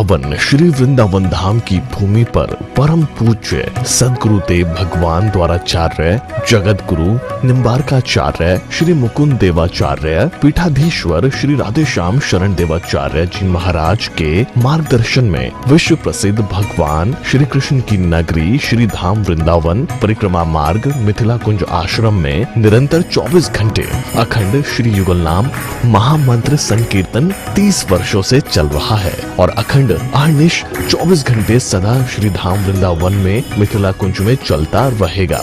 पावन श्री वृंदावन धाम की भूमि पर परम पूज्य सदगुरुदेव भगवान द्वाराचार्य जगत गुरु निम्बारकाचार्य श्री मुकुंद देवाचार्य पीठाधीश्वर श्री राधेश्याम शरण देवाचार्य जी महाराज के मार्गदर्शन में विश्व प्रसिद्ध भगवान श्री कृष्ण की नगरी श्री धाम वृंदावन परिक्रमा मार्ग मिथिला कुंज आश्रम में निरंतर 24 घंटे अखंड श्री युगल नाम महामंत्र संकीर्तन 30 वर्षों से चल रहा है और अखंड अहर्निश 24 घंटे सदा श्री धाम वृंदावन में मिथिला कुंज में चलता रहेगा।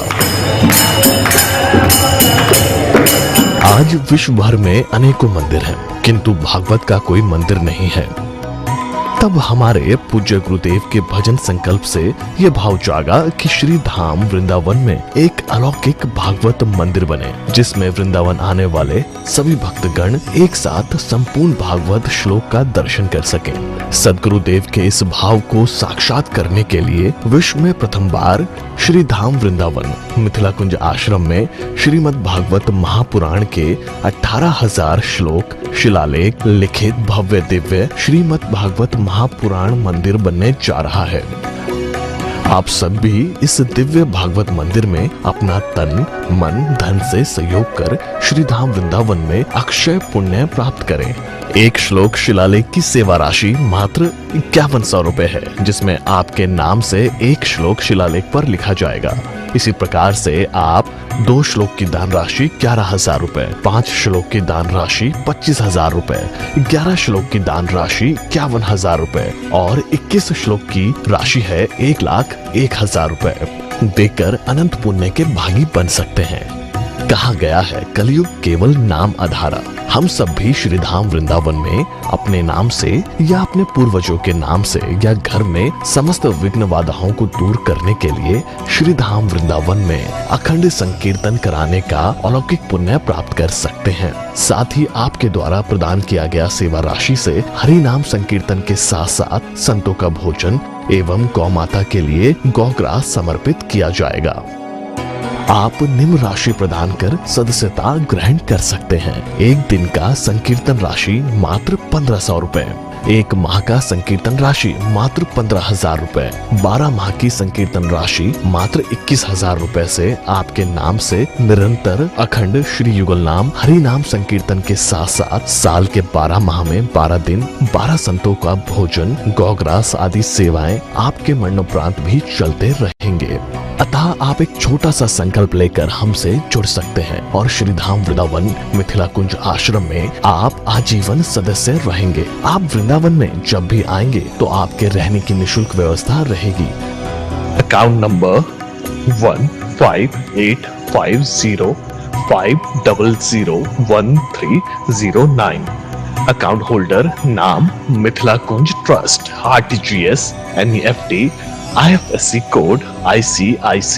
आज विश्व भर में अनेकों मंदिर हैं, किंतु भागवत का कोई मंदिर नहीं है। तब हमारे पूज्य गुरुदेव के भजन संकल्प से ये भाव जागा कि श्री धाम वृंदावन में एक अलौकिक भागवत मंदिर बने, जिसमें वृंदावन आने वाले सभी भक्तगण एक साथ संपूर्ण भागवत श्लोक का दर्शन कर सकें। सदगुरुदेव के इस भाव को साक्षात करने के लिए विश्व में प्रथम बार श्री धाम वृंदावन मिथिला कुंज आश्रम में श्रीमद् भागवत महापुराण के 18,000 श्लोक शिलालेख लिखित भव्य दिव्य श्रीमद् भागवत महापुराण मंदिर बनने जा रहा है। आप सब भी इस दिव्य भागवत मंदिर में अपना तन मन धन से सहयोग कर श्री धाम वृंदावन में अक्षय पुण्य प्राप्त करें। एक श्लोक शिलालेख की सेवा राशि मात्र 5100 रुपए है, जिसमें आपके नाम से एक श्लोक शिलालेख पर लिखा जाएगा। इसी प्रकार से आप 2 श्लोक की दान राशि 11,000 रुपए, 5 श्लोक की दान राशि 25,000 रुपए, 11 श्लोक की दान राशि 51,000 रुपए और 21 श्लोक की राशि है 1,01,000 रुपए देकर अनंत पुण्य के भागी बन सकते हैं। कहा गया है कलयुग केवल नाम आधारा। हम सब भी श्री धाम वृंदावन में अपने नाम से या अपने पूर्वजों के नाम से या घर में समस्त विघ्न बाधाओं को दूर करने के लिए श्री धाम वृंदावन में अखंड संकीर्तन कराने का अलौकिक पुण्य प्राप्त कर सकते हैं। साथ ही आपके द्वारा प्रदान किया गया सेवा राशि से हरि नाम संकीर्तन के साथ साथ संतों का भोजन एवं गौ माता के लिए गौग्रास समर्पित किया जाएगा। आप निम्न राशि प्रदान कर सदस्यता ग्रहण कर सकते हैं। एक दिन का संकीर्तन राशि मात्र 1,500 रुपए, एक माह का संकीर्तन राशि मात्र 15,000 रुपए, 12 माह की संकीर्तन राशि मात्र 21,000 रुपए से आपके नाम से निरंतर अखंड श्री युगल नाम हरि नाम संकीर्तन के साथ साथ साल के 12 माह में 12 दिन 12 संतों का भोजन गौग्रास आदि सेवाएं आपके मरणोपरांत भी चलते रहेंगे। अतः आप एक छोटा सा संकल्प लेकर हमसे जुड़ सकते हैं और श्री धाम वृंदावन मिथिला कुंज आश्रम में आप आजीवन सदस्य रहेंगे। आप वृंदावन में जब भी आएंगे तो आपके रहने की निशुल्क व्यवस्था रहेगी। Account number 15850501309। अकाउंट होल्डर नाम Mithila Kunj trust, RTGS, NEFT, IFSC code ICIC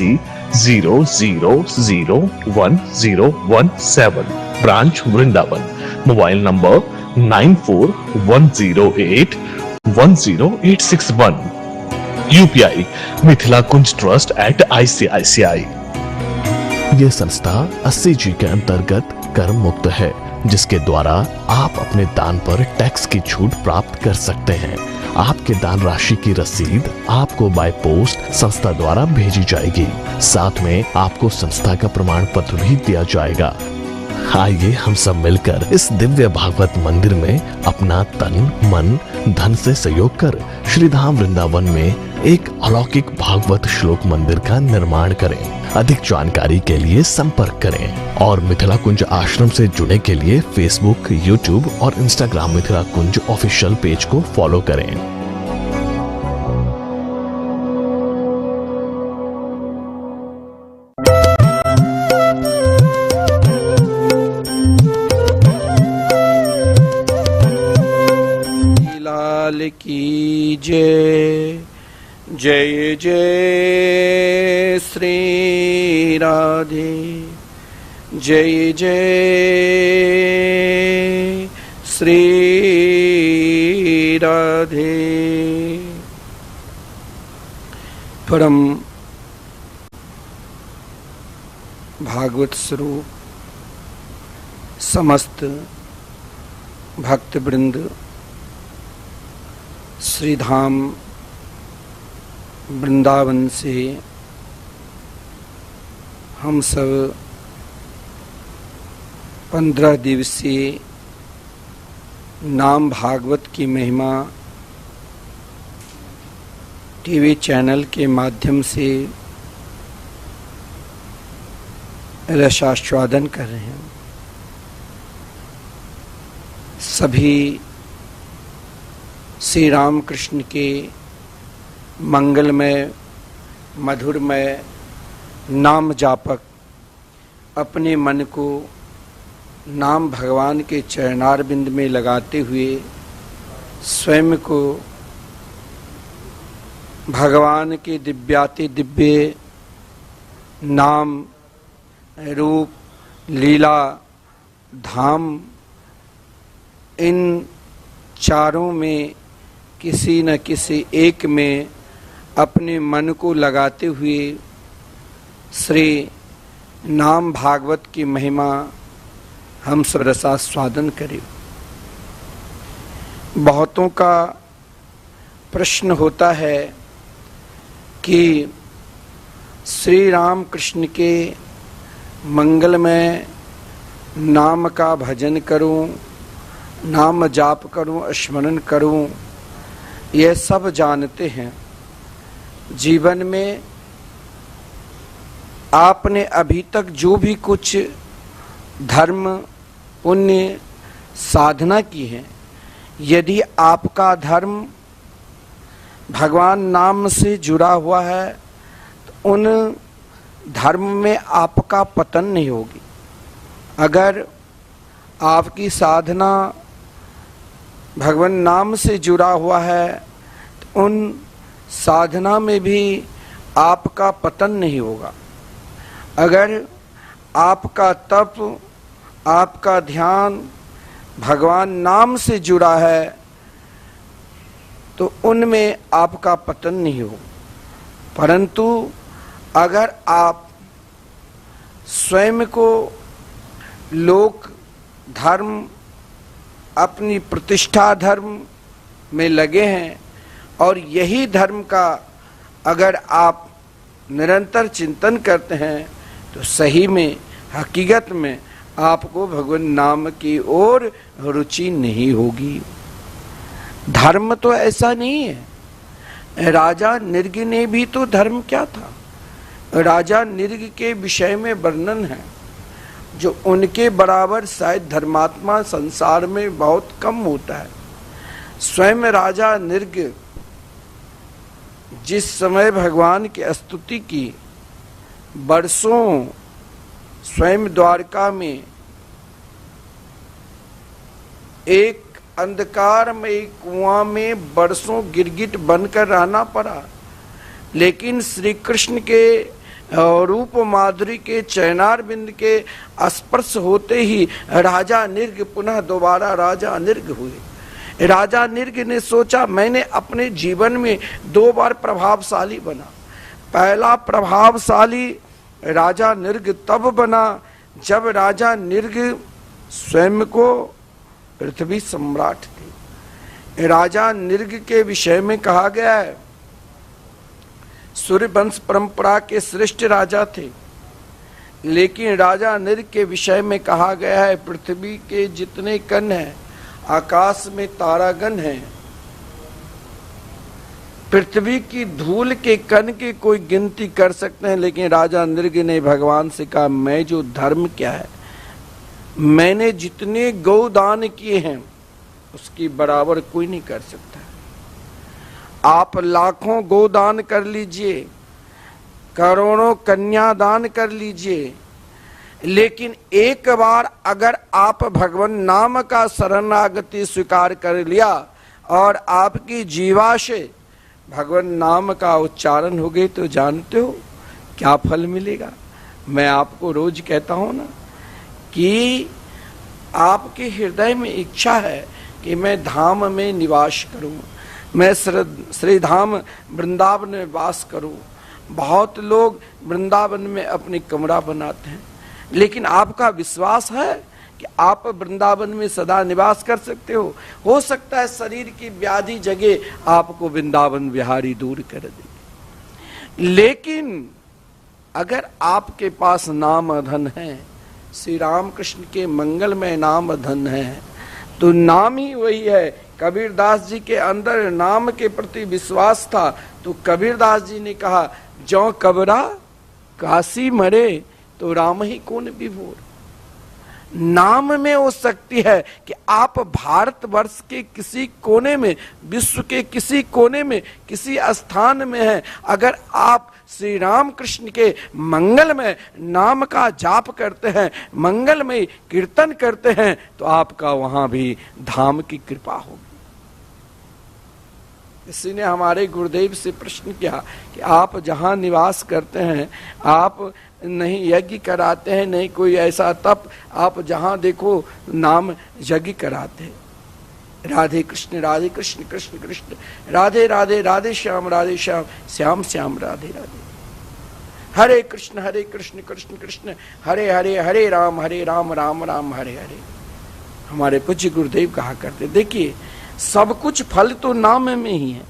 00010117, branch Vrindavan. Mobile number 9410810861। UPI Mithila Kunj trust @ICICI। ये संस्था 80G के अंतर्गत कर मुक्त है, जिसके द्वारा आप अपने दान पर टैक्स की छूट प्राप्त कर सकते हैं। आपके दान राशि की रसीद आपको बाय पोस्ट संस्था द्वारा भेजी जाएगी। साथ में आपको संस्था का प्रमाण पत्र भी दिया जाएगा। आइए हम सब मिलकर इस दिव्य भागवत मंदिर में अपना तन मन धन से सहयोग कर श्री धाम वृंदावन में एक अलौकिक भागवत श्लोक मंदिर का निर्माण करें। अधिक जानकारी के लिए संपर्क करें और मिथिला कुंज आश्रम से जुड़ने के लिए फेसबुक, यूट्यूब और इंस्टाग्राम मिथिला कुंज ऑफिशियल पेज को फॉलो करें। लाल की जय, जय जय श्री राधे, जय जय श्री राधे। परम भागवत स्वरूप समस्त भक्त वृंद श्री धाम वृंदावन से हम सब 15 दिवसीय नाम भागवत की महिमा टीवी चैनल के माध्यम से रसास्वादन कर रहे हैं। सभी श्री राम कृष्ण के मंगलमय मधुरमय नाम जापक अपने मन को नाम भगवान के चरणारविंद में लगाते हुए स्वयं को भगवान के दिव्याति दिव्य नाम रूप लीला धाम इन चारों में किसी न किसी एक में अपने मन को लगाते हुए श्री नाम भागवत की महिमा हम सब रसास्वादन करें। बहुतों का प्रश्न होता है कि श्री राम कृष्ण के मंगलमय नाम का भजन करूं, नाम जाप करूं, स्मरण करूं, यह सब जानते हैं। जीवन में आपने अभी तक जो भी कुछ धर्म पुण्य साधना की है, यदि आपका धर्म भगवान नाम से जुड़ा हुआ है तो उन धर्म में आपका पतन नहीं होगी। अगर आपकी साधना भगवान नाम से जुड़ा हुआ है तो उन साधना में भी आपका पतन नहीं होगा। अगर आपका तप आपका ध्यान भगवान नाम से जुड़ा है तो उनमें आपका पतन नहीं हो। परंतु अगर आप स्वयं को लोक धर्म अपनी प्रतिष्ठा धर्म में लगे हैं और यही धर्म का अगर आप निरंतर चिंतन करते हैं तो सही में हकीकत में आपको भगवान नाम की ओर रुचि नहीं होगी। धर्म तो ऐसा नहीं है। राजा निर्ग ने भी तो धर्म क्या था? राजा निर्ग के विषय में वर्णन है जो उनके बराबर शायद धर्मात्मा संसार में बहुत कम होता है। स्वयं राजा निर्ग जिस समय भगवान की स्तुति की, वर्षों स्वयं द्वारका में एक अंधकार में कुआं में वर्षों गिरगिट बनकर रहना पड़ा, लेकिन श्री कृष्ण के रूप माधुरी के चरणारविंद के स्पर्श होते ही राजा निर्ग पुनः दोबारा राजा निर्ग हुए। राजा निर्ग ने सोचा मैंने अपने जीवन में 2 बार प्रभावशाली बना। पहला प्रभावशाली राजा निर्ग तब बना जब राजा निर्ग स्वयं को पृथ्वी सम्राट थे। राजा निर्ग के विषय में कहा गया है सूर्य वंश परंपरा के श्रेष्ठ राजा थे, लेकिन राजा निर्ग के विषय में कहा गया है पृथ्वी के जितने कण हैं, आकाश में तारागण हैं, पृथ्वी की धूल के कण की कोई गिनती कर सकते हैं, लेकिन राजा निर्ग ने भगवान से कहा मैं जो धर्म क्या है, मैंने जितने गौदान किए हैं उसकी बराबर कोई नहीं कर सकता। आप लाखों गोदान कर लीजिए, करोड़ों कन्यादान कर लीजिए, लेकिन एक बार अगर आप भगवान नाम का शरणागति स्वीकार कर लिया और आपकी जीवा से भगवान नाम का उच्चारण हो गए तो जानते हो क्या फल मिलेगा। मैं आपको रोज कहता हूं ना कि आपके हृदय में इच्छा है कि मैं धाम में निवास करूं, मैं श्री धाम वृंदावन में वास करूं। बहुत लोग वृंदावन में अपनी कमरा बनाते हैं, लेकिन आपका विश्वास है कि आप वृंदावन में सदा निवास कर सकते हो सकता है शरीर की व्याधि जगह आपको वृंदावन विहारी दूर कर दे। लेकिन अगर आपके पास नाम धन है, श्री रामकृष्ण के मंगलमय नाम धन है, तो नाम ही वही है। कबीरदास जी के अंदर नाम के प्रति विश्वास था, तो कबीरदास जी ने कहा, जो कबरा काशी मरे तो राम ही कौन विभोर। नाम में वो शक्ति है कि आप भारतवर्ष के किसी कोने में, विश्व के किसी कोने में, किसी स्थान में हैं, अगर आप श्री रामकृष्ण के मंगलमय नाम का जाप करते हैं, मंगलमय कीर्तन करते हैं, तो आपका वहां भी धाम की कृपा होगी। किसी ने हमारे गुरुदेव से प्रश्न किया कि आप जहां निवास करते हैं, आप नहीं यज्ञ कराते हैं, नहीं कोई ऐसा तप, आप जहां देखो नाम यज्ञ कराते हैं। राधे कृष्ण कृष्ण कृष्ण राधे राधे, राधे श्याम श्याम श्याम राधे राधे। हरे कृष्ण कृष्ण कृष्ण हरे हरे, हरे राम राम राम हरे हरे। हमारे पूज्य गुरुदेव कहा करते, देखिए सब कुछ फल तो नाम में ही है।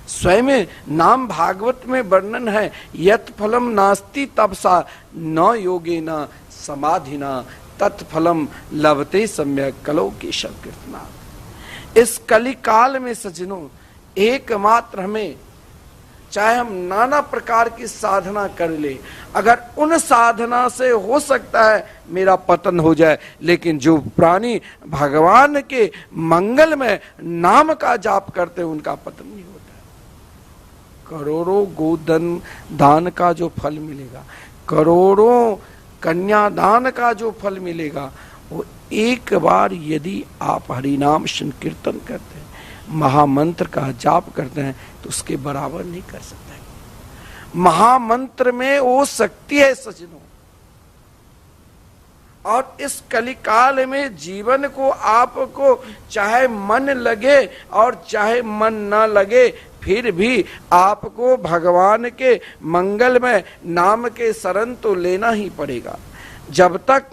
स्वयं नाम भागवत में वर्णन है, यत फलम नास्ति तपसा न योगेना समाधिना तत्फलम लभते सम्यक कलो केशव कीर्तना। इस कली काल में सज्जनों, एकमात्र हमें, चाहे हम नाना प्रकार की साधना कर ले, अगर उन साधना से हो सकता है मेरा पतन हो जाए, लेकिन जो प्राणी भगवान के मंगल में नाम का जाप करते हैं उनका पतन नहीं होता। करोड़ों गोधन दान का जो फल मिलेगा, करोड़ों कन्यादान का जो फल मिलेगा, वो एक बार यदि आप हरिनाम संकीर्तन करते हैं, महामंत्र का जाप करते हैं, तो उसके बराबर नहीं कर सकते। महामंत्र में वो शक्ति है सज्जनों। और इस कलिकाल में जीवन को आपको चाहे मन लगे और चाहे मन न लगे, फिर भी आपको भगवान के मंगलमय नाम के शरण तो लेना ही पड़ेगा। जब तक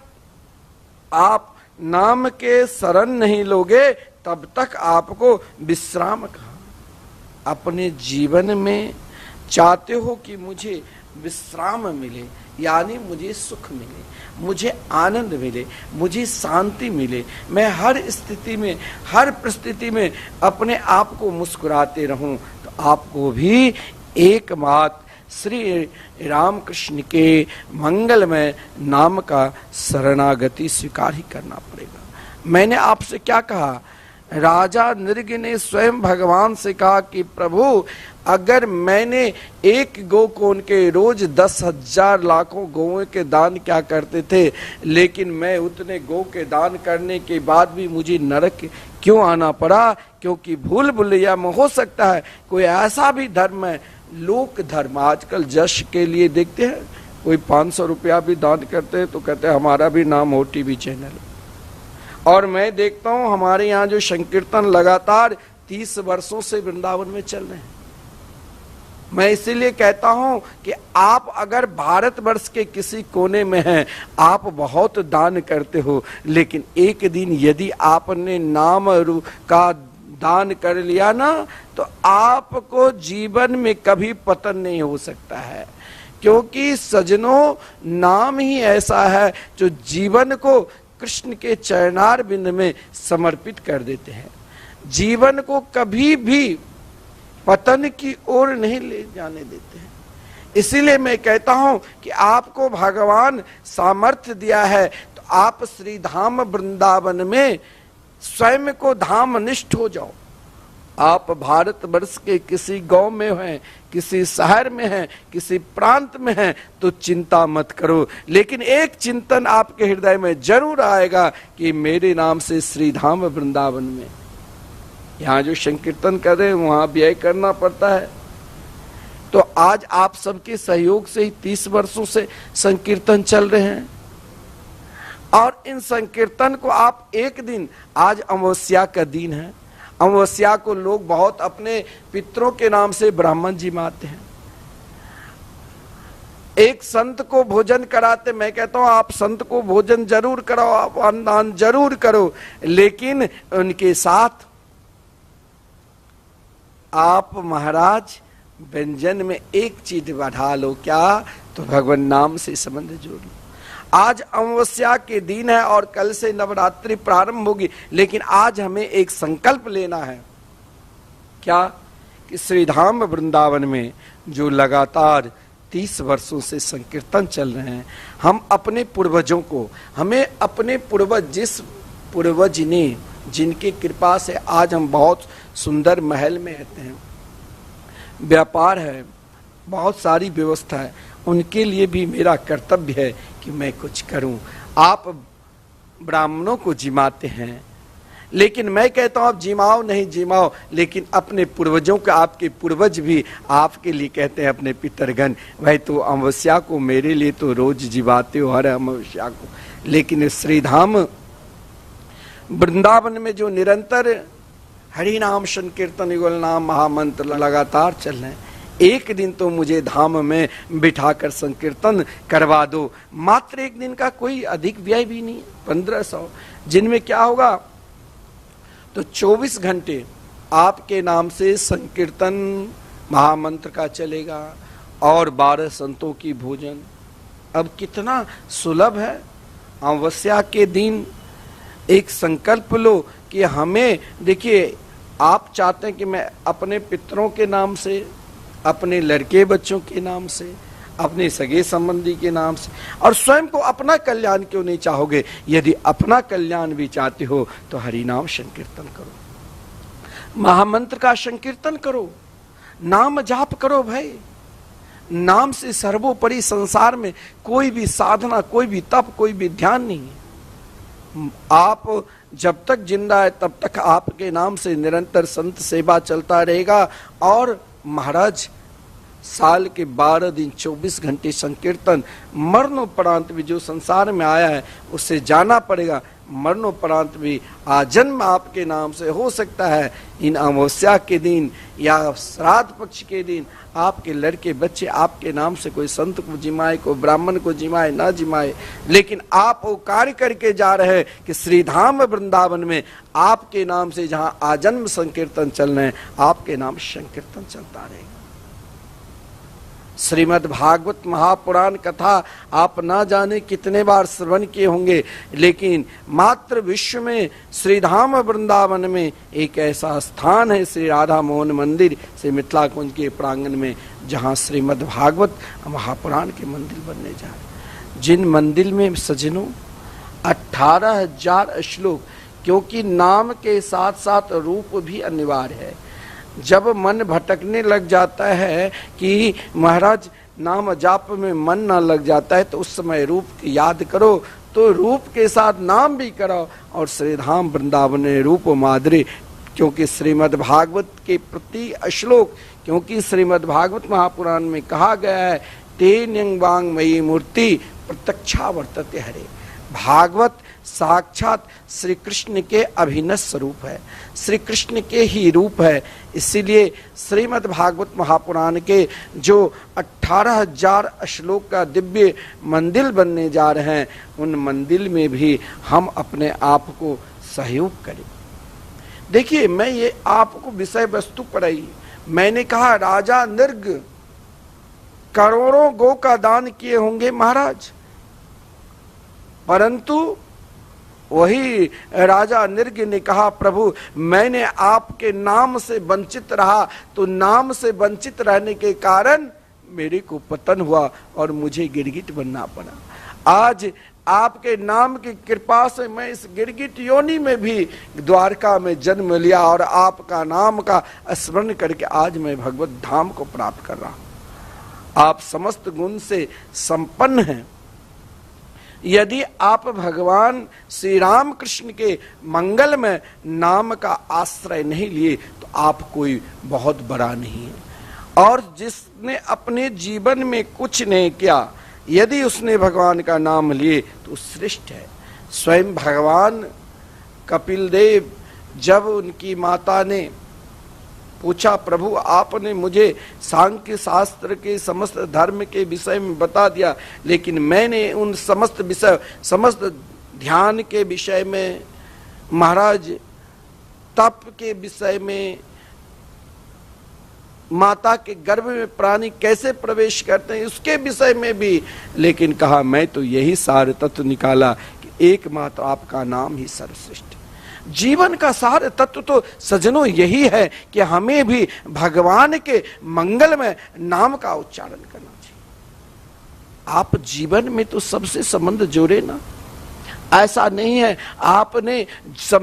आप नाम के शरण नहीं लोगे, तब तक आपको विश्राम कहाँ। अपने जीवन में चाहते हो कि मुझे विश्राम मिले, यानी मुझे सुख मिले, मुझे आनंद मिले, मुझे शांति मिले, मैं हर स्थिति में, हर परिस्थिति में अपने आप को मुस्कुराते रहूं, तो आपको भी एकमात्र श्री रामकृष्ण के मंगलमय नाम का शरणागति स्वीकार ही करना पड़ेगा। मैंने आपसे क्या कहा, राजा नृग ने स्वयं भगवान से कहा कि प्रभु, अगर मैंने एक गौ को उनके रोज 10,000 लाखों गौओं के दान क्या करते थे, लेकिन मैं उतने गौ के दान करने के बाद भी मुझे नरक क्यों आना पड़ा? क्योंकि भूल भुलैया में हो सकता है कोई ऐसा भी धर्म है, लोक धर्म, आजकल जश के लिए देखते हैं कोई 500 रुपया भी दान करते हैं तो कहते हैं हमारा भी नाम हो टीवी चैनल। और मैं देखता हूं हमारे यहाँ जो संकीर्तन लगातार 30 वर्षों से वृंदावन में चल रहे हैं। मैं इसीलिए कहता हूं कि आप अगर भारतवर्ष के किसी कोने में हैं, आप बहुत दान करते हो, लेकिन एक दिन यदि आपने नाम का दान कर लिया ना, तो आपको जीवन में कभी पतन नहीं हो सकता है। क्योंकि सजनों, नाम ही ऐसा है जो जीवन को कृष्ण के चरणार बिंद में समर्पित कर देते हैं, जीवन को कभी भी पतन की ओर नहीं ले जाने देते हैं। इसीलिए मैं कहता हूं कि आपको भगवान सामर्थ्य दिया है, तो आप श्री धाम वृंदावन में स्वयं को धाम निष्ठ हो जाओ। आप भारतवर्ष के किसी गांव में हैं, किसी शहर में हैं, किसी प्रांत में हैं, तो चिंता मत करो, लेकिन एक चिंतन आपके हृदय में जरूर आएगा कि मेरे नाम से श्री धाम वृंदावन में, यहाँ जो संकीर्तन कर रहे हैं वहां व्यय करना पड़ता है। तो आज आप सबके सहयोग से ही 30 वर्षों से संकीर्तन चल रहे हैं, और इन संकीर्तन को आप एक दिन, आज अमावस्या का दिन है, अमावस्या को लोग बहुत अपने पितरों के नाम से ब्राह्मण जी मानते हैं। एक संत को भोजन कराते, मैं कहता हूं आप संत को भोजन जरूर कराओ, आप अन्नदान जरूर करो, लेकिन उनके साथ आप महाराज व्यंजन में एक चीज बढ़ा लो, क्या? तो भगवान नाम से संबंध जोड़ लो। आज अमावस्या के दिन है और कल से नवरात्रि प्रारंभ होगी, लेकिन आज हमें एक संकल्प लेना है, क्या? कि श्रीधाम वृंदावन में जो लगातार 30 वर्षों से संकीर्तन चल रहे हैं, हम अपने पूर्वजों को, हमें अपने पूर्वज, जिस पूर्वज ने, जिनकी कृपा से आज हम बहुत सुंदर महल में रहते हैं, व्यापार है, बहुत सारी व्यवस्था है, उनके लिए भी मेरा कर्तव्य है कि मैं कुछ करूं। आप ब्राह्मणों को जिमाते हैं, लेकिन मैं कहता हूं आप जिमाओ नहीं जिमाओ, लेकिन अपने पूर्वजों का, आपके पूर्वज भी आपके लिए कहते हैं, अपने पितरगण, भाई तो अमावस्या को मेरे लिए तो रोज जिवाते हो, हर अमावस्या को, लेकिन श्रीधाम वृंदावन में जो निरंतर हरि नाम संकीर्तन युगल नाम महामंत्र लगातार चल रहे हैं, एक दिन तो मुझे धाम में बिठाकर संकीर्तन करवा दो। मात्र एक दिन का कोई अधिक व्यय भी नहीं, 1500, जिनमें क्या होगा? तो 24 घंटे आपके नाम से संकीर्तन महामंत्र का चलेगा और 12 संतों की भोजन। अब कितना सुलभ है। अमावस्या के दिन एक संकल्प लो कि हमें, देखिए आप चाहते हैं कि मैं अपने पितरों के नाम से, अपने लड़के बच्चों के नाम से, अपने सगे संबंधी के नाम से, और स्वयं को अपना कल्याण क्यों नहीं चाहोगे? यदि अपना कल्याण भी चाहते हो तो हरि नाम संकीर्तन करो, महामंत्र का संकीर्तन करो, नाम जाप करो। भाई नाम से सर्वोपरि संसार में कोई भी साधना, कोई भी तप, कोई भी ध्यान नहीं है। आप जब तक जिंदा है तब तक आपके नाम से निरंतर संत सेवा चलता रहेगा। और महाराज साल के 12 दिन 24 घंटे संकीर्तन, मरणोपरांत भी जो संसार में आया है उससे जाना पड़ेगा, मरणोपरांत भी आजन्म आपके नाम से हो सकता है। इन अमावस्या के दिन या श्राद्ध पक्ष के दिन आपके लड़के बच्चे आपके नाम से कोई संत को जिमाए, कोई ब्राह्मण को जिमाए, ना जिमाए, लेकिन आप वो कार्य करके जा रहे हैं कि श्रीधाम वृंदावन में आपके नाम से जहां आजन्म संकीर्तन चल रहे हैं, आपके नाम संकीर्तन चलता रहेगा। श्रीमद् भागवत महापुराण कथा आप ना जाने कितने बार श्रवण किए होंगे, लेकिन मात्र विश्व में श्रीधाम वृंदावन में एक ऐसा स्थान है, श्री राधा मोहन मंदिर, श्री मिथिला कुंज के प्रांगण में, जहां श्रीमद् भागवत महापुराण के मंदिर बनने जा रहे। जिन मंदिर में सज्जनों 18,000 श्लोक, क्योंकि नाम के साथ साथ रूप भी अनिवार्य है। जब मन भटकने लग जाता है कि महाराज नाम जाप में मन ना लग जाता है, तो उस समय रूप की याद करो, तो रूप के साथ नाम भी करो। और श्रीधाम वृंदावन रूप माधुरी, क्योंकि श्रीमद् भागवत के प्रति श्लोक, क्योंकि श्रीमद् भागवत महापुराण में कहा गया है, ते न्यंगवांग मयि मूर्ति प्रत्यक्षा वर्तते हरे। भागवत साक्षात श्री कृष्ण के अभिन्न स्वरूप है, श्री कृष्ण के ही रूप है। इसीलिए श्रीमद् भागवत महापुराण के जो 18,000 श्लोक का दिव्य मंदिर बनने जा रहे हैं, उन मंदिर में भी हम अपने आप को सहयोग करें। देखिए, मैं ये आपको विषय वस्तु पढ़ाई, मैंने कहा राजा नृग करोड़ों गौ का दान किए होंगे महाराज, परंतु वही राजा नृग ने कहा, प्रभु मैंने आपके नाम से वंचित रहा, तो नाम से वंचित रहने के कारण मेरे को पतन हुआ और मुझे गिरगिट बनना पड़ा। आज आपके नाम की कृपा से मैं इस गिरगिट योनि में भी द्वारका में जन्म लिया और आपका नाम का स्मरण करके आज मैं भगवत धाम को प्राप्त कर रहा हूं। आप समस्त गुण से संपन्न हैं। यदि आप भगवान श्री राम कृष्ण के मंगल में नाम का आश्रय नहीं लिए, तो आप कोई बहुत बड़ा नहीं है। और जिसने अपने जीवन में कुछ नहीं किया, यदि उसने भगवान का नाम लिए तो श्रेष्ठ है। स्वयं भगवान कपिल देव, जब उनकी माता ने पूछा, प्रभु आपने मुझे सांख्य शास्त्र के समस्त धर्म के विषय में बता दिया, लेकिन मैंने उन समस्त विषय, समस्त ध्यान के विषय में, महाराज तप के विषय में, माता के गर्भ में प्राणी कैसे प्रवेश करते हैं उसके विषय में भी, लेकिन कहा मैं तो यही सार तत्व निकाला कि एकमात्र आपका नाम ही सर्वश्रेष्ठ। जीवन का सार तत्व तो सज्जनों यही है कि हमें भी भगवान के मंगल में नाम का उच्चारण करना चाहिए। आप जीवन में तो सबसे संबंध जोड़े ना, ऐसा नहीं है आपने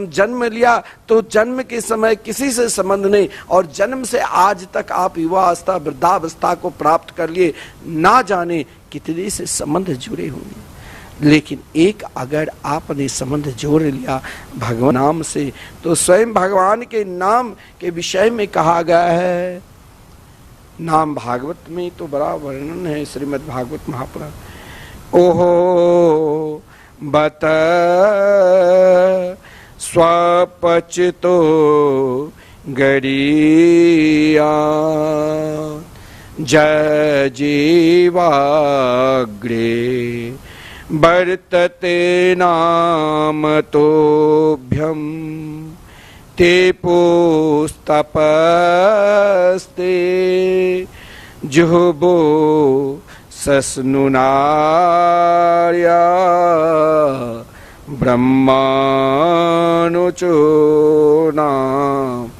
जन्म लिया तो जन्म के समय किसी से संबंध नहीं, और जन्म से आज तक आप युवावस्था वृद्धावस्था को प्राप्त कर लिए, ना जाने कितने से संबंध जुड़े होंगे, लेकिन एक अगर आपने संबंध जोड़ लिया भगवान नाम से, तो स्वयं भगवान के नाम के विषय में कहा गया है। नाम भागवत में तो बड़ा वर्णन है, श्रीमद् भागवत महापुराण। ओहो बत स्वपचितो गरिया जय जीवाग्रे वर्तते नाम तोभ्यम ते पुस्तपस्ते जुहबो सस्नुनार्या ब्रह्मानुचो नाम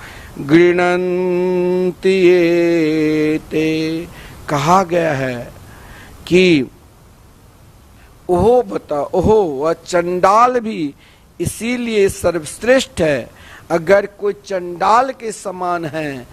गृणन्ति ते। कहा गया है कि ओहो बता, ओहो वह चंडाल भी इसीलिए सर्वश्रेष्ठ है। अगर कोई चंडाल के समान है,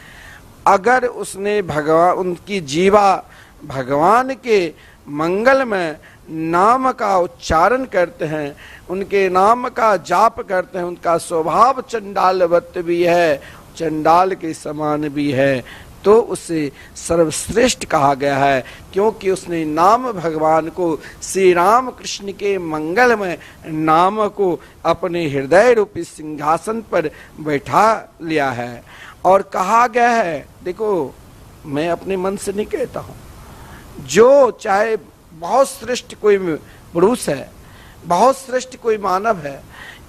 अगर उसने भगवान, उनकी जीवा भगवान के मंगल में नाम का उच्चारण करते हैं, उनके नाम का जाप करते हैं, उनका स्वभाव चंडालवत भी है, चंडाल के समान भी है, तो उसे सर्वश्रेष्ठ कहा गया है, क्योंकि उसने नाम भगवान को, श्री राम कृष्ण के मंगल में नाम को अपने हृदय रूपी सिंहासन पर बैठा लिया है। और कहा गया है, देखो मैं अपने मन से नहीं कहता हूं, जो चाहे बहुत श्रेष्ठ कोई पुरुष है, बहुत श्रेष्ठ कोई मानव है,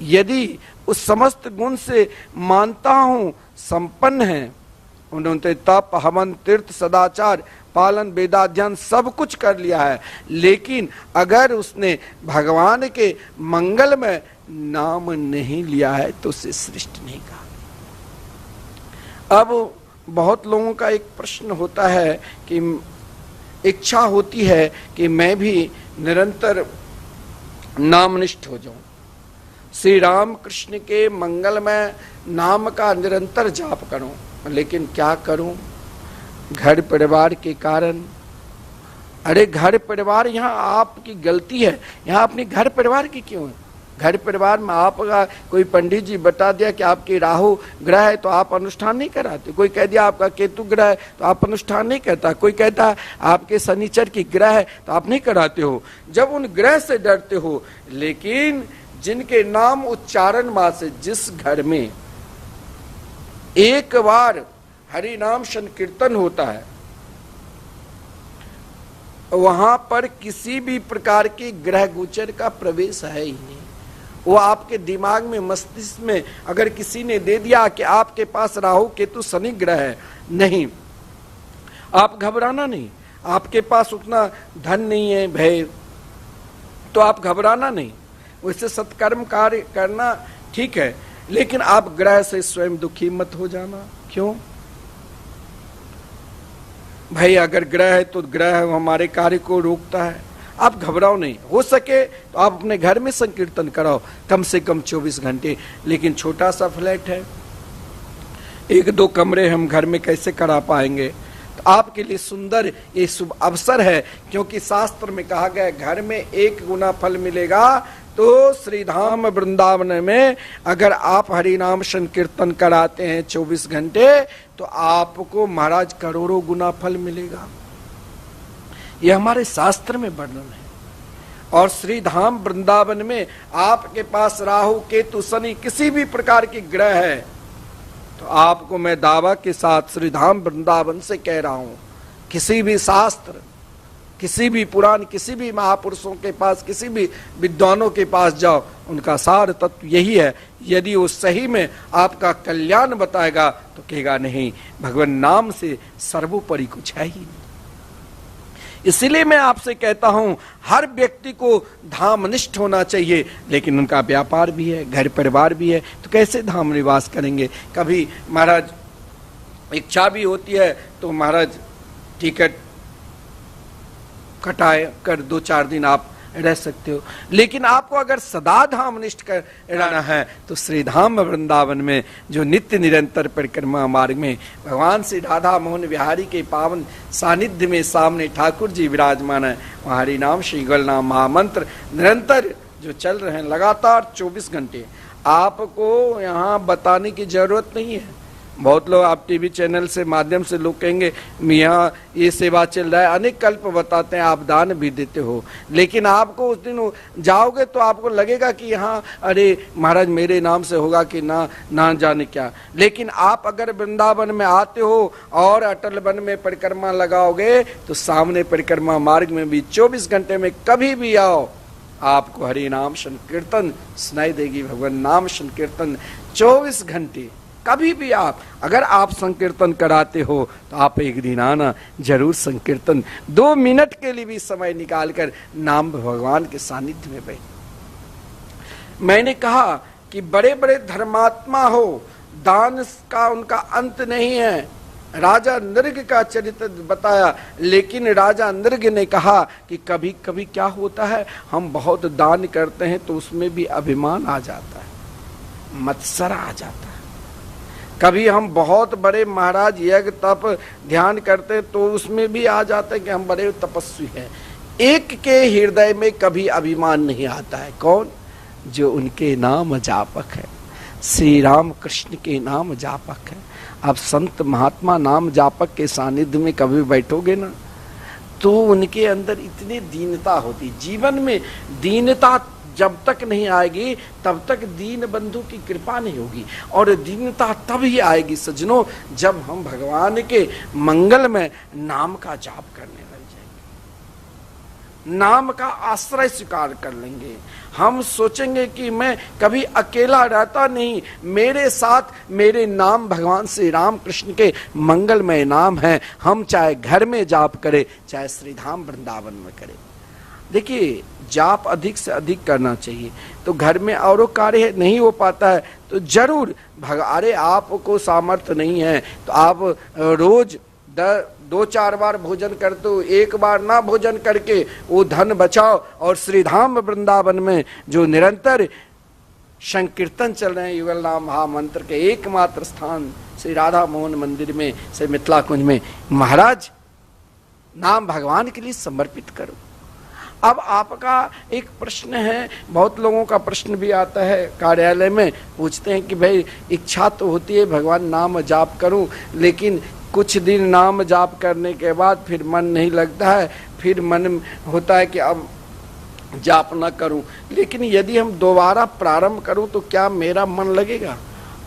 यदि उस समस्त गुण से मानता हूं संपन्न है, उन्होंने तप हवन तीर्थ सदाचार पालन वेदाध्ययन सब कुछ कर लिया है, लेकिन अगर उसने भगवान के मंगल में नाम नहीं लिया है तो उसे श्रेष्ठ नहीं कहा। अब बहुत लोगों का एक प्रश्न होता है कि इच्छा होती है कि मैं भी निरंतर नामनिष्ठ हो जाऊं, श्री राम कृष्ण के मंगल में नाम का निरंतर जाप करूं, लेकिन क्या करूं, घर परिवार के कारण। अरे घर परिवार, यहाँ आपकी गलती है, यहाँ अपने घर परिवार की क्यों है? घर परिवार में आपका कोई पंडित जी बता दिया कि आपके राहु ग्रह है तो आप अनुष्ठान नहीं कराते, कोई कह दिया आपका केतु ग्रह है तो आप अनुष्ठान नहीं करता, कोई कहता आपके शनिचर की ग्रह है तो आप नहीं कराते हो। जब उन ग्रह से डरते हो, लेकिन जिनके नाम उच्चारण मात्र, जिस घर में एक बार हरि नाम संकीर्तन होता है, वहां पर किसी भी प्रकार की ग्रह गोचर का प्रवेश है ही नहीं। वो आपके दिमाग में, मस्तिष्क में अगर किसी ने दे दिया कि आपके पास राहु केतु शनि ग्रह है, नहीं, आप घबराना नहीं। आपके पास उतना धन नहीं है भय, तो आप घबराना नहीं, वैसे सत्कर्म कार्य करना ठीक है, लेकिन आप ग्रह से स्वयं दुखी मत हो जाना। क्यों भाई? अगर ग्रह है तो ग्रह हमारे कार्य को रोकता है, आप घबराओ नहीं। हो सके तो आप अपने घर में संकीर्तन कराओ, कम से कम 24 घंटे। लेकिन छोटा सा फ्लैट है, 1-2 कमरे हम घर में कैसे करा पाएंगे? तो आपके लिए सुंदर ये शुभ अवसर है, क्योंकि शास्त्र में कहा गया घर में 1 गुना फल मिलेगा। तो श्री धाम वृंदावन में अगर आप हरि नाम संकीर्तन कराते हैं 24 घंटे, तो आपको महाराज करोड़ों गुना फल मिलेगा। यह हमारे शास्त्र में वर्णन है। और श्री धाम वृंदावन में आपके पास राहु केतु शनि किसी भी प्रकार की ग्रह है, तो आपको मैं दावा के साथ श्री धाम वृंदावन से कह रहा हूं, किसी भी शास्त्र, किसी भी पुराण, किसी भी महापुरुषों के पास, किसी भी विद्वानों के पास जाओ, उनका सार तत्व यही है। यदि वो सही में आपका कल्याण बताएगा तो कहेगा नहीं, भगवान नाम से सर्वोपरि कुछ है ही नहीं। इसीलिए मैं आपसे कहता हूं, हर व्यक्ति को धामनिष्ठ होना चाहिए, लेकिन उनका व्यापार भी है, घर परिवार भी है, तो कैसे धाम निवास करेंगे। कभी महाराज इच्छा भी होती है तो महाराज टिकट कटाए कर 2-4 दिन आप रह सकते हो, लेकिन आपको अगर सदा धामनिष्ठ कर रहना है तो श्री धाम वृंदावन में जो नित्य निरंतर परिक्रमा मार्ग में भगवान श्री राधा मोहन बिहारी के पावन सानिध्य में सामने ठाकुर जी विराजमान है, वहाँ हरि नाम श्री युगल नाम महामंत्र निरंतर जो चल रहे हैं लगातार 24 घंटे। आपको यहाँ बताने की जरूरत नहीं है। बहुत लोग आप टीवी चैनल से माध्यम से लोग कहेंगे यहाँ ये सेवा चल रहा है, अनेक कल्प बताते हैं, आप दान भी देते हो, लेकिन आपको उस दिन जाओगे तो आपको लगेगा कि यहाँ अरे महाराज मेरे नाम से होगा कि ना जाने क्या। लेकिन आप अगर वृंदावन में आते हो और अटल वन में परिक्रमा लगाओगे तो सामने परिक्रमा मार्ग में भी 24 घंटे में कभी भी आओ, आपको हरि नाम संकीर्तन सुनाई देगी। भगवान नाम संकीर्तन 24 घंटे कभी भी आप, अगर आप संकीर्तन कराते हो तो आप एक दिन आना, जरूर संकीर्तन 2 मिनट के लिए भी समय निकालकर नाम भगवान के सानिध्य में बैठ। मैंने कहा कि बड़े बड़े धर्मात्मा हो, दान का उनका अंत नहीं है। राजा नृग का चरित्र बताया, लेकिन राजा नृग ने कहा कि कभी कभी क्या होता है, हम बहुत दान करते हैं तो उसमें भी अभिमान आ जाता है, मत्सर आ जाता है। कभी हम बहुत बड़े महाराज यज्ञ तप ध्यान करते तो उसमें भी आ जाता है कि हम बड़े तपस्वी हैं। एक के हृदय में कभी अभिमान नहीं आता है, कौन? जो उनके नाम जापक है, श्री राम कृष्ण के नाम जापक है। आप संत महात्मा नाम जापक के सानिध्य में कभी बैठोगे ना तो उनके अंदर इतनी दीनता होती, जीवन में दीनता जब तक नहीं आएगी तब तक दीन बंधु की कृपा नहीं होगी। और दीनता तब ही आएगी सज्जनों जब हम भगवान के मंगल में नाम का जाप करने लग जाएंगे, नाम का आश्रय स्वीकार कर लेंगे। हम सोचेंगे कि मैं कभी अकेला रहता नहीं, मेरे साथ मेरे नाम भगवान श्री राम कृष्ण के मंगलमय नाम है। हम चाहे घर में जाप करें चाहे श्री धाम वृंदावन में करें। देखिए जाप अधिक से अधिक करना चाहिए। तो घर में औरों कार्य नहीं हो पाता है तो जरूर अरे आपको सामर्थ्य नहीं है तो आप रोज 2-4 बार भोजन करते हो, एक बार ना भोजन करके वो धन बचाओ और श्री धाम वृंदावन में जो निरंतर संकीर्तन चल रहे हैं युगल नाम महामंत्र के एकमात्र स्थान श्री राधा मोहन मंदिर में, श्री मिथिला कुंज में, महाराज नाम भगवान के लिए समर्पित करो। अब आपका एक प्रश्न है, बहुत लोगों का प्रश्न भी आता है कार्यालय में, पूछते हैं कि भाई इच्छा तो होती है भगवान नाम जाप करूं, लेकिन कुछ दिन नाम जाप करने के बाद फिर मन नहीं लगता है, फिर मन होता है कि अब जाप ना करूं। लेकिन यदि हम दोबारा प्रारंभ करूं तो क्या मेरा मन लगेगा?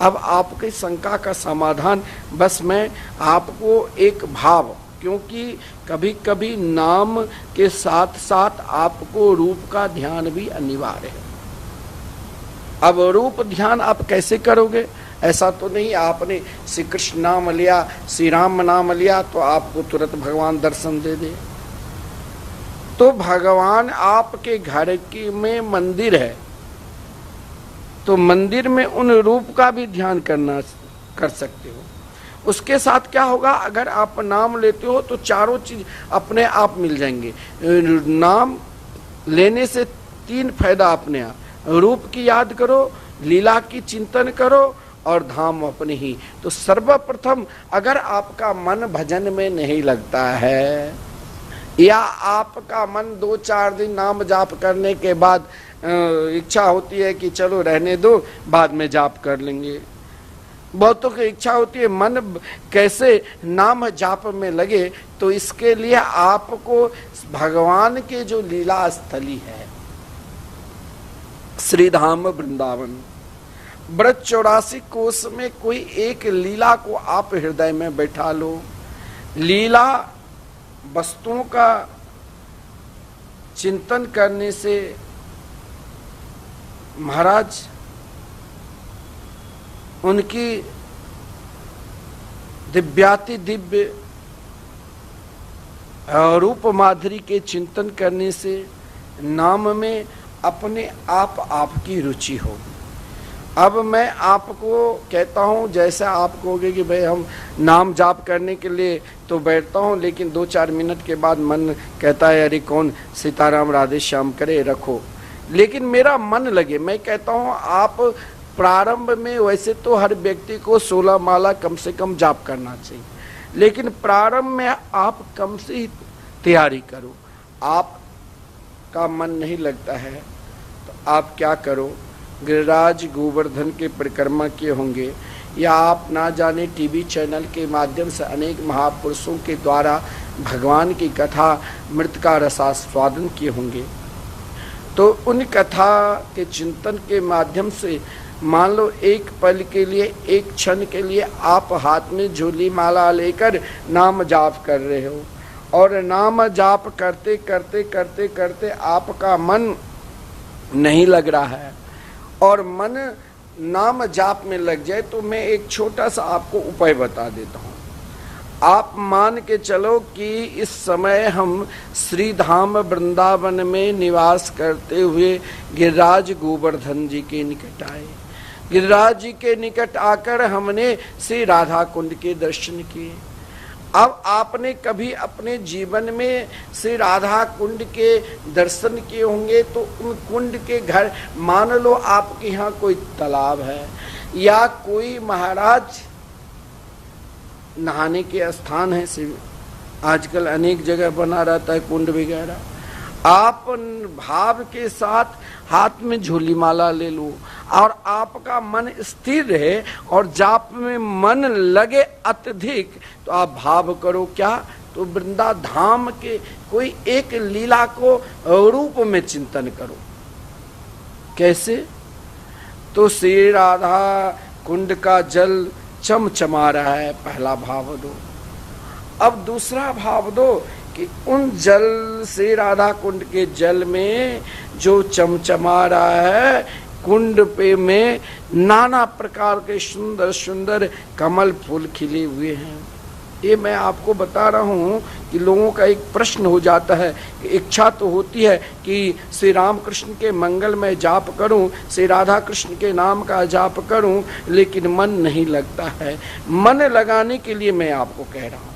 अब आपकी शंका का समाधान बस मैं आपको एक भाव, क्योंकि कभी कभी नाम के साथ साथ आपको रूप का ध्यान भी अनिवार्य है। अब रूप ध्यान आप कैसे करोगे? ऐसा तो नहीं आपने श्री कृष्ण नाम लिया, श्री राम नाम लिया तो आपको तुरंत भगवान दर्शन दे दे। तो भगवान आपके घर की में मंदिर है तो मंदिर में उन रूप का भी ध्यान कर सकते हो। उसके साथ क्या होगा, अगर आप नाम लेते हो तो चारों चीज अपने आप मिल जाएंगे। नाम लेने से 3 फायदा अपने आप, रूप की याद करो, लीला की चिंतन करो और धाम अपने ही। तो सर्वप्रथम अगर आपका मन भजन में नहीं लगता है या आपका मन 2-4 दिन नाम जाप करने के बाद इच्छा होती है कि चलो रहने दो बाद में जाप कर लेंगे, बहुतों की इच्छा होती है मन कैसे नाम जाप में लगे, तो इसके लिए आपको भगवान के जो लीला स्थली है श्री धाम वृंदावन, ब्रज 84 कोष में कोई एक लीला को आप हृदय में बैठा लो। लीला वस्तुओं का चिंतन करने से महाराज उनकी दिव्याति दिव्य रूप माधुरी के चिंतन करने से नाम में अपने आप आपकी रुचि होगी। अब मैं आपको कहता हूं, जैसे आप कहोगे कि भाई हम नाम जाप करने के लिए तो बैठता हूं, लेकिन 2-4 मिनट के बाद मन कहता है अरे कौन सीताराम राधे श्याम करे, रखो, लेकिन मेरा मन लगे। मैं कहता हूं आप प्रारंभ में, वैसे तो हर व्यक्ति को 16 माला कम से कम जाप करना चाहिए, लेकिन प्रारंभ में आप कम से ही तैयारी करो। आपका मन नहीं लगता है तो आप क्या करो, गिरिराज गोवर्धन के परिक्रमा किए होंगे, या आप ना जाने टीवी चैनल के माध्यम से अनेक महापुरुषों के द्वारा भगवान की कथा मृत का रसास्वादन किए होंगे, तो उन कथा के चिंतन के माध्यम से मान लो एक पल के लिए, एक क्षण के लिए आप हाथ में झोली माला लेकर नाम जाप कर रहे हो, और नाम जाप करते करते करते करते आपका मन नहीं लग रहा है और मन नाम जाप में लग जाए, तो मैं एक छोटा सा आपको उपाय बता देता हूँ। आप मान के चलो कि इस समय हम श्री धाम वृंदावन में निवास करते हुए गिरिराज गोवर्धन जी के निकट आए। गिरिराज जी के निकट आकर हमने श्री राधा कुंड के दर्शन किए। अब आपने कभी अपने जीवन में श्री राधा कुंड के दर्शन किए होंगे, तो उन कुंड के घर, मान लो आपके यहाँ कोई तालाब है या कोई महाराज नहाने के स्थान है, आजकल अनेक जगह बना रहता है कुंड वगैरह, आप भाव के साथ हाथ में झोली माला ले लो और आपका मन स्थिर रहे और जाप में मन लगे अत्यधिक, तो आप भाव करो क्या, तो वृंदा धाम के कोई एक लीला को रूप में चिंतन करो। कैसे, तो श्री राधा कुंड का जल चमचमा रहा है, पहला भाव दो। अब दूसरा भाव दो कि उन जल से, राधा कुंड के जल में जो चमचमा रहा है, कुंड पे में नाना प्रकार के सुंदर सुंदर कमल फूल खिले हुए हैं। ये मैं आपको बता रहा हूँ कि लोगों का एक प्रश्न हो जाता है कि इच्छा तो होती है कि श्री राम कृष्ण के मंगल में जाप करूं, श्री राधा कृष्ण के नाम का जाप करूं, लेकिन मन नहीं लगता है। मन लगाने के लिए मैं आपको कह रहा हूँ,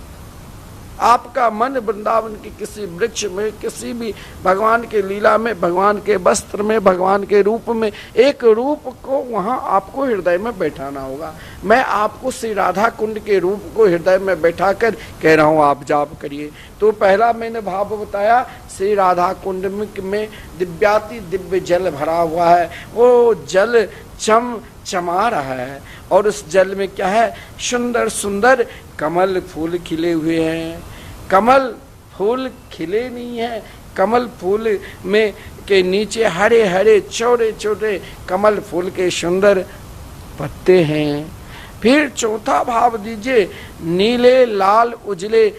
आपका मन वृंदावन के किसी वृक्ष में, किसी भी भगवान के लीला में, भगवान के वस्त्र में, भगवान के रूप में, एक रूप को वहां आपको हृदय में बैठाना होगा। मैं आपको श्री राधा कुंड के रूप को हृदय में बैठाकर कह रहा हूं आप जाप करिए। तो पहला मैंने भाव बताया, श्री राधा कुंड में दिव्याति दिव्य जल भरा हुआ है, वो जल चमा रहा है और उस जल में क्या है, सुंदर सुंदर कमल फूल खिले हुए हैं। कमल फूल खिले नहीं है, कमल फूल में के नीचे हरे हरे छोटे छोटे कमल फूल के सुंदर पत्ते हैं। फिर चौथा भाव दीजिए, नीले लाल उजले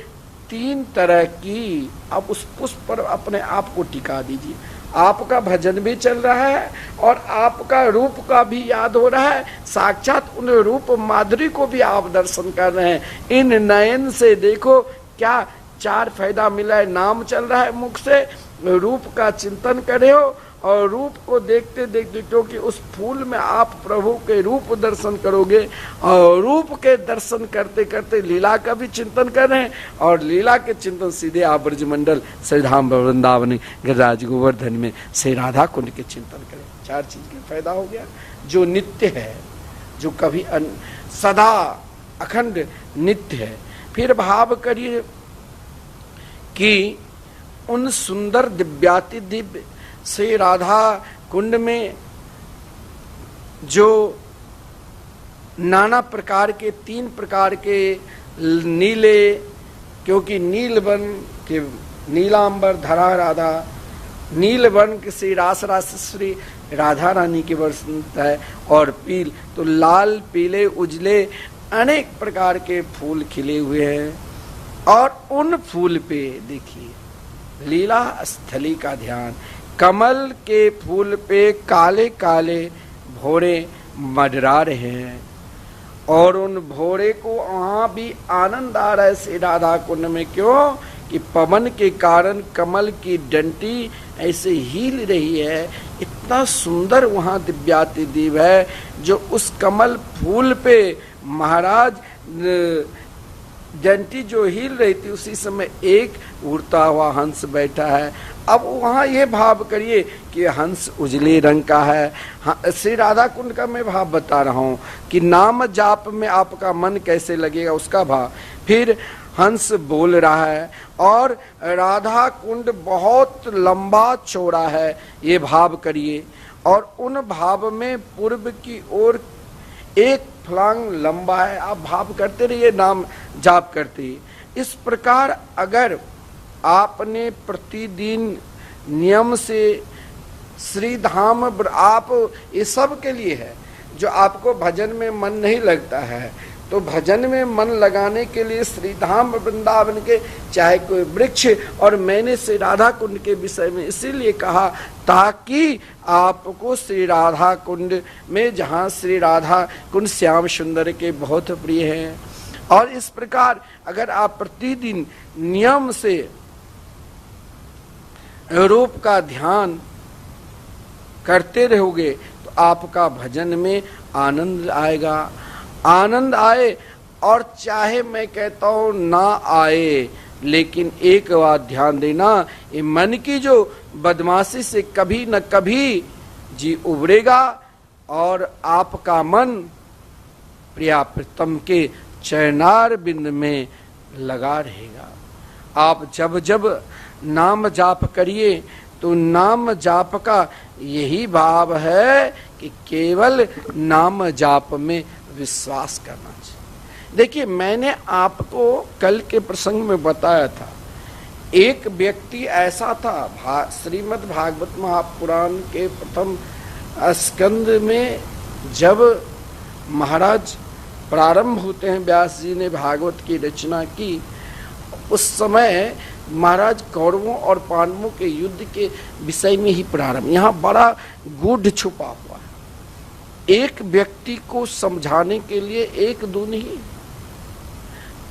3 तरह की, आप उस पुष्प पर अपने आप को टिका दीजिए। आपका भजन भी चल रहा है और आपका रूप का भी याद हो रहा है, साक्षात उन रूप माधुरी को भी आप दर्शन कर रहे हैं। इन नयन से देखो क्या 4 फायदा मिला है, नाम चल रहा है मुख से, रूप का चिंतन करे हो और रूप को देखते देखते, क्योंकि उस फूल में आप प्रभु के रूप दर्शन करोगे और रूप के दर्शन करते करते लीला का भी चिंतन कर रहे हैं और लीला के चिंतन सीधे आप ब्रजमंडल श्री धाम वृंदावन गिरिराज गोवर्धन में श्री राधा कुंड के चिंतन करें। 4 चीज का फायदा हो गया, जो नित्य है, जो कभी सदा अखंड नित्य है। फिर भाव करिए कि उन सुंदर दिव्याति दिव्य श्री राधा कुंड में जो नाना प्रकार के 3 प्रकार के नीले, क्योंकि नीलवन के नीलांबर धरा राधा, नीलवर्ण के श्री रास रासेश्वरी राधा रानी की वसंत है, और पील तो लाल पीले उजले अनेक प्रकार के फूल खिले हुए हैं। और उन फूल पे देखिए लीला स्थली का ध्यान, कमल के फूल पे काले काले भौरे मंडरा रहे हैं, और उन भौरे को वहां भी आनंद आ रहा है श्री राधा कुंड में। क्यों कि पवन के कारण कमल की डंटी ऐसे हिल रही है, इतना सुंदर वहां दिव्याति दीप है, जो उस कमल फूल पे महाराज डंटी जो हिल रही थी उसी समय एक उड़ता हुआ हंस बैठा है। अब वहां ये भाव करिए कि हंस उजले रंग का है। श्री राधा कुंड का मैं भाव बता रहा हूं कि नाम जाप में आपका मन कैसे लगेगा उसका भाव। फिर हंस बोल रहा है और राधा कुंड बहुत लंबा चौड़ा है, ये भाव करिए। और उन भाव में पूर्व की ओर एक फलांग लंबा है, आप भाव करते रहिए, नाम जाप करते। इस प्रकार अगर आपने प्रतिदिन नियम से श्री धाम, आप ये सब के लिए है, जो आपको भजन में मन नहीं लगता है तो भजन में मन लगाने के लिए श्री धाम वृंदावन के चाहे कोई वृक्ष, और मैंने श्री राधा कुंड के विषय में इसीलिए कहा ताकि आपको श्री राधा कुंड में, जहाँ श्री राधा कुंड श्याम सुंदर के बहुत प्रिय हैं, और इस प्रकार अगर आप प्रतिदिन नियम से रूप का ध्यान करते रहोगे तो आपका भजन में आनंद आएगा। आनंद आए और चाहे मैं कहता हूं ना आए, लेकिन एक बात ध्यान देना, ये मन की जो बदमाशी से कभी न कभी जी उभरेगा और आपका मन प्रिया प्रीतम के चरणार बिंद में लगा रहेगा। आप जब जब नाम जाप करिए तो नाम जाप का यही भाव है कि केवल नाम जाप में विश्वास करना चाहिए। देखिए मैंने आपको कल के प्रसंग में बताया था, एक व्यक्ति ऐसा था, श्रीमद् भागवत महापुराण के प्रथम स्कंद में जब महाराज प्रारंभ होते हैं, व्यास जी ने भागवत की रचना की, उस समय महाराज कौरवों और पांडवों के युद्ध के विषय में ही प्रारंभ। यहाँ बड़ा गूढ़ छुपा हुआ है, एक व्यक्ति को समझाने के लिए, एक दो नहीं,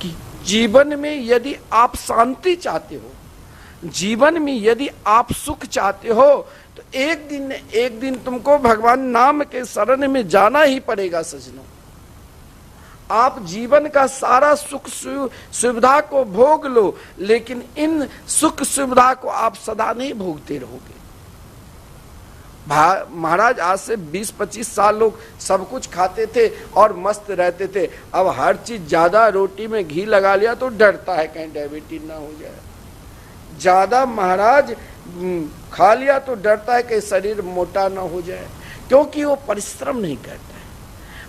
कि जीवन में यदि आप शांति चाहते हो, जीवन में यदि आप सुख चाहते हो, तो एक दिन तुमको भगवान नाम के शरण में जाना ही पड़ेगा सजनों। आप जीवन का सारा सुख सुविधा को भोग लो, लेकिन इन सुख सुविधा को आप सदा नहीं भोगते रहोगे। महाराज आज से 20-25 साल लोग सब कुछ खाते थे और मस्त रहते थे, अब हर चीज ज्यादा, रोटी में घी लगा लिया तो डरता है कहीं डायबिटीज ना हो जाए, ज्यादा महाराज खा लिया तो डरता है कि शरीर मोटा ना हो जाए, क्योंकि वो परिश्रम नहीं करता है।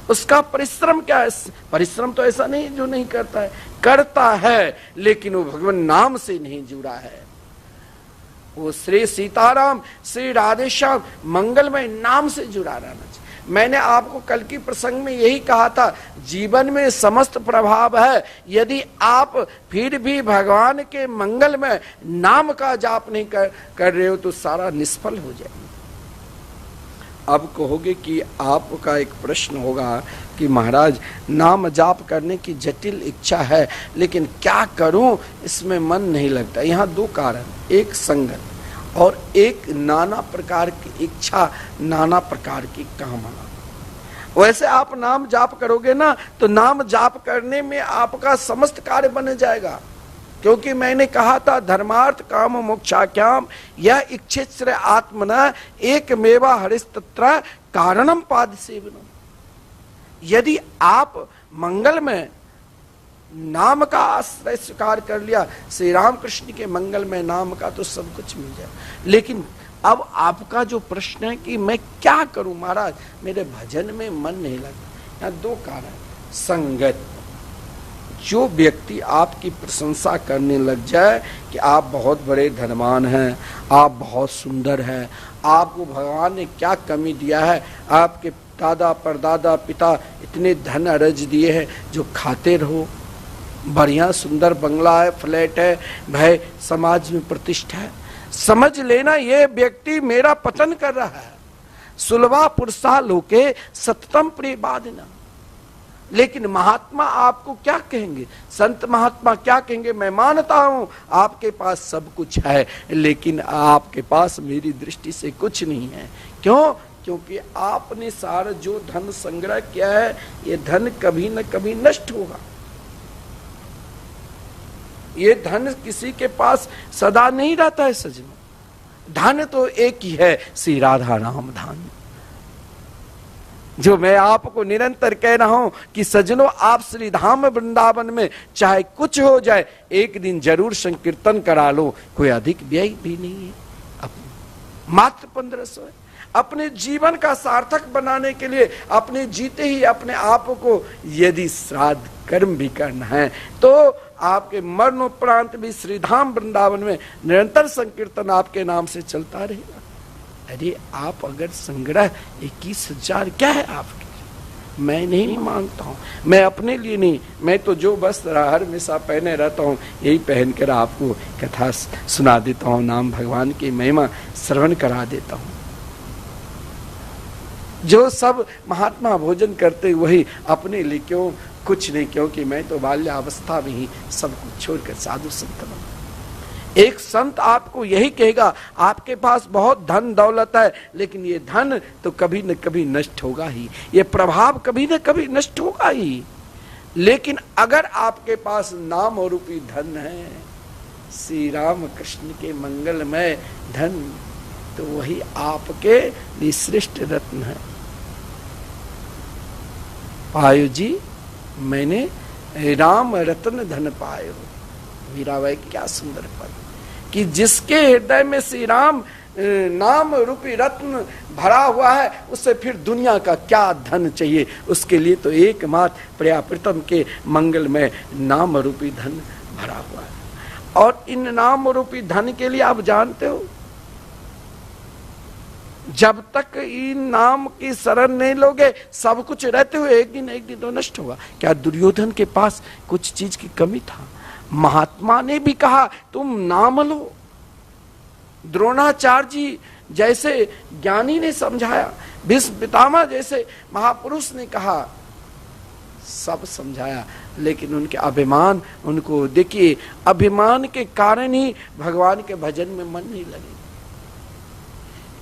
उसका परिश्रम क्या है? परिश्रम तो ऐसा नहीं जो नहीं करता है, करता है, लेकिन वो भगवान नाम से नहीं जुड़ा है। वो श्री सीताराम, श्री राधेश्याम मंगलमय नाम से जुड़ा रहना चाहिए। मैंने आपको कल की प्रसंग में यही कहा था, जीवन में समस्त प्रभाव है, यदि आप फिर भी भगवान के मंगलमय नाम का जाप नहीं कर रहे हो तो सारा निष्फल हो जाएगा। अब कहोगे कि आपका एक प्रश्न होगा कि महाराज नाम जाप करने की जटिल इच्छा है, लेकिन क्या करूं, इसमें मन नहीं लगता। यहाँ दो कारण, एक संगत और एक नाना प्रकार की इच्छा, नाना प्रकार की कामना। वैसे आप नाम जाप करोगे ना तो नाम जाप करने में आपका समस्त कार्य बन जाएगा, क्योंकि मैंने कहा था धर्मार्थ काम मोक्षाख्याम यह इच्छित आत्मना एक मेवा हरिस्तत्र कारणम पाद सेवनम। यदि आप मंगल में नाम का आश्रय स्वीकार कर लिया, श्री राम कृष्ण के मंगल में नाम का, तो सब कुछ मिल जाए। लेकिन अब आपका जो प्रश्न है कि मैं क्या करूं महाराज, मेरे भजन में मन नहीं लगता। यहाँ दो कारण, संगत, जो व्यक्ति आपकी प्रशंसा करने लग जाए कि आप बहुत बड़े धनवान हैं, आप बहुत सुंदर हैं, आपको भगवान ने क्या कमी दिया है, आपके दादा परदादा पिता इतने धन अर्ज दिए हैं जो खाते रहो, बढ़िया सुंदर बंगला है, फ्लैट है, भाई समाज में प्रतिष्ठा है। समझ लेना ये व्यक्ति मेरा पतन कर रहा है। सुलभा पुरुषा लोके सततम प्रिय बाधिना। लेकिन महात्मा आपको क्या कहेंगे, संत महात्मा क्या कहेंगे, मैं मानता हूं आपके पास सब कुछ है, लेकिन आपके पास मेरी दृष्टि से कुछ नहीं है। क्यों? क्योंकि आपने सारा जो धन संग्रह किया है, ये धन कभी न कभी नष्ट होगा। ये धन किसी के पास सदा नहीं रहता है सजनों। धन तो एक ही है, श्री राधा राम धन। जो मैं आपको निरंतर कह रहा हूं कि सजनों, आप श्री धाम वृंदावन में चाहे कुछ हो जाए, एक दिन जरूर संकीर्तन करा लो, कोई अधिक व्यय भी नहीं है। मात्र 1500 है। अपने जीवन का सार्थक बनाने के लिए अपने जीते ही अपने आप को यदि श्राद्ध कर्म भी करना है, तो आपके मरणोपरांत भी श्रीधाम वृंदावन में निरंतर संकीर्तन आपके नाम से चलता रहेगा। अरे आप अगर संग्रह 21,000 क्या है आपके, मैं नहीं मांगता हूं, मैं अपने लिए नहीं, मैं तो जो वस्त्र हर हमेशा पहने रहता हूं यही पहनकर आपको कथा सुना देता हूं, नाम भगवान की महिमा श्रवण करा देता हूं। जो सब महात्मा भोजन करते वही अपने लिए क्यों कुछ नहीं, क्योंकि मैं तो बाल्यावस्था में ही सब कुछ छोड़कर साधु संत बना। एक संत आपको यही कहेगा, आपके पास बहुत धन दौलत है, लेकिन ये धन तो कभी न कभी नष्ट होगा ही, ये प्रभाव कभी न कभी नष्ट होगा ही। लेकिन अगर आपके पास नाम रूपी धन है, श्री राम कृष्ण के मंगलमय धन, तो वही आपके लिए श्रेष्ठ रत्न है। पायो जी मैंने राम रत्न धन पायो। मीराबाई की क्या सुंदर पद, कि जिसके हृदय में श्री राम नाम रूपी रत्न भरा हुआ है, उससे फिर दुनिया का क्या धन चाहिए। उसके लिए तो एकमात्र पर्याप्तम के मंगलमय नाम रूपी धन भरा हुआ है। और इन नाम रूपी धन के लिए आप जानते हो, जब तक इन नाम की शरण नहीं लोगे, सब कुछ रहते हुए एक दिन तो नष्ट होगा। क्या दुर्योधन के पास कुछ चीज की कमी था? महात्मा ने भी कहा तुम नाम लो। द्रोणाचार्य जी जैसे ज्ञानी ने समझाया, भीष्म पितामह जैसे महापुरुष ने कहा, सब समझाया, लेकिन उनके अभिमान, उनको देखिए अभिमान के कारण ही भगवान के भजन में मन नहीं लगे।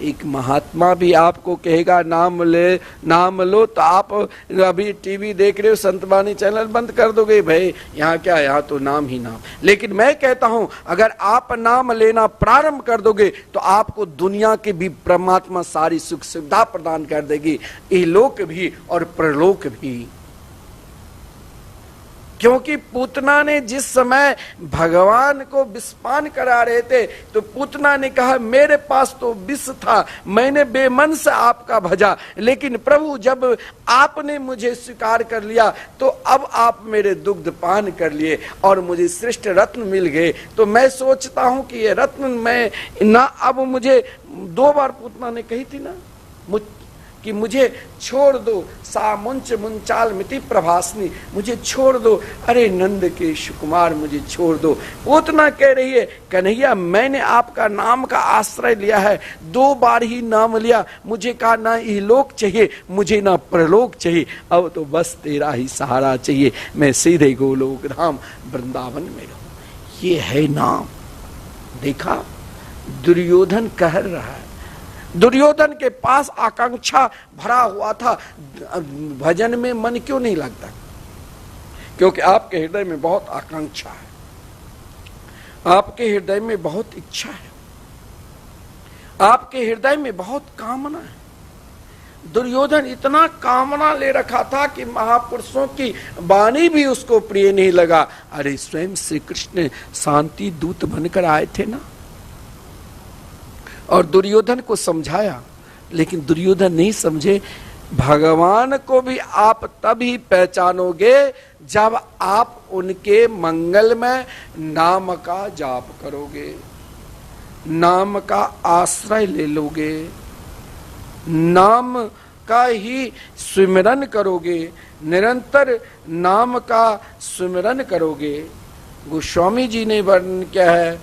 एक महात्मा भी आपको कहेगा नाम लो, तो आप अभी टीवी देख रहे हो, संतवाणी चैनल बंद कर दोगे, भाई यहाँ क्या, यहाँ तो नाम ही नाम। लेकिन मैं कहता हूं, अगर आप नाम लेना प्रारंभ कर दोगे तो आपको दुनिया के भी परमात्मा सारी सुख सुविधा प्रदान कर देगी, इहलोक भी और परलोक भी। क्योंकि पूतना ने जिस समय भगवान को विषपान करा रहे थे, तो पूतना ने कहा मेरे पास तो विष था, मैंने बेमन से आपका भजा, लेकिन प्रभु जब आपने मुझे स्वीकार कर लिया, तो अब आप मेरे दुग्ध पान कर लिए और मुझे श्रेष्ठ रत्न मिल गए। तो मैं सोचता हूं कि ये रत्न मैं ना, अब मुझे 2 बार पूतना ने कही थी ना कि मुझे छोड़ दो, सा मुंच मुंचाल मिति प्रभासनी, मुझे छोड़ दो, अरे नंद के सुकुमार मुझे छोड़ दो। पूतना कह रही है कन्हैया मैंने आपका नाम का आश्रय लिया है, 2 बार ही नाम लिया, मुझे कहा ना इहलोक चाहिए, मुझे ना परलोक चाहिए, अब तो बस तेरा ही सहारा चाहिए, मैं सीधे गोलोक धाम वृंदावन में रहूं। ये है नाम। देखा दुर्योधन कह रहा है, दुर्योधन के पास आकांक्षा भरा हुआ था, भजन में मन क्यों नहीं लगता? क्योंकि आपके हृदय में बहुत आकांक्षा है, आपके हृदय में बहुत इच्छा है, आपके हृदय में बहुत कामना है। दुर्योधन इतना कामना ले रखा था कि महापुरुषों की वाणी भी उसको प्रिय नहीं लगा। अरे स्वयं श्री कृष्ण शांति दूत बनकर आए थे ना, और दुर्योधन को समझाया, लेकिन दुर्योधन नहीं समझे। भगवान को भी आप तभी पहचानोगे जब आप उनके मंगलमय नाम का जाप करोगे। नाम का आश्रय ले लोगे, नाम का ही स्मरण करोगे, निरंतर नाम का स्मरण करोगे। गोस्वामी जी ने वर्णन किया है,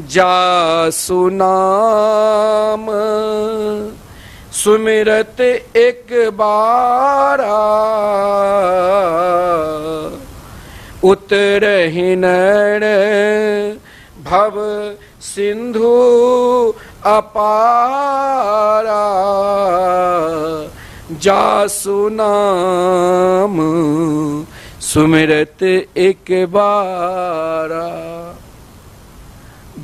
जासु नाम सुमिरत एक बारा, उतरहि नैण भव सिंधु अपारा, जासु नाम सुमिरत एक बारा।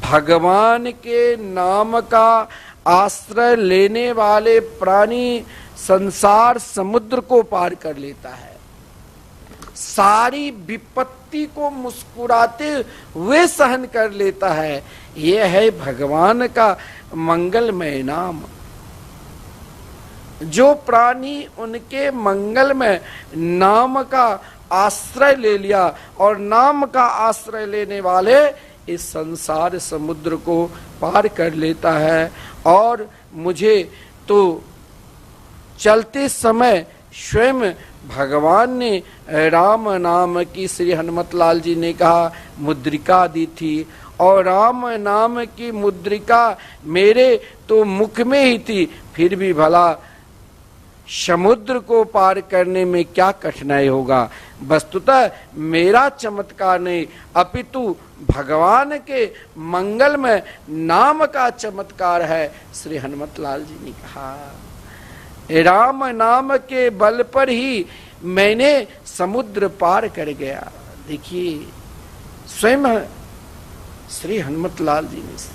भगवान के नाम का आश्रय लेने वाले प्राणी संसार समुद्र को पार कर लेता है, सारी विपत्ति को मुस्कुराते हुए सहन कर लेता है। यह है भगवान का मंगलमय नाम। जो प्राणी उनके मंगलमय नाम का आश्रय ले लिया और नाम का आश्रय लेने वाले इस संसार समुद्र को पार कर लेता है। और मुझे तो चलते समय स्वयं भगवान ने राम नाम की, श्री हनुमत लाल जी ने कहा, मुद्रिका दी थी, और राम नाम की मुद्रिका मेरे तो मुख में ही थी, फिर भी भला समुद्र को पार करने में क्या कठिनाई होगा। वस्तुतः मेरा चमत्कार नहीं, अपितु भगवान के मंगलमय नाम का चमत्कार है। श्री हनुमत लाल जी ने कहा, राम नाम के बल पर ही मैंने समुद्र पार कर गया। देखिए, स्वयं श्री हनुमत लाल जी ने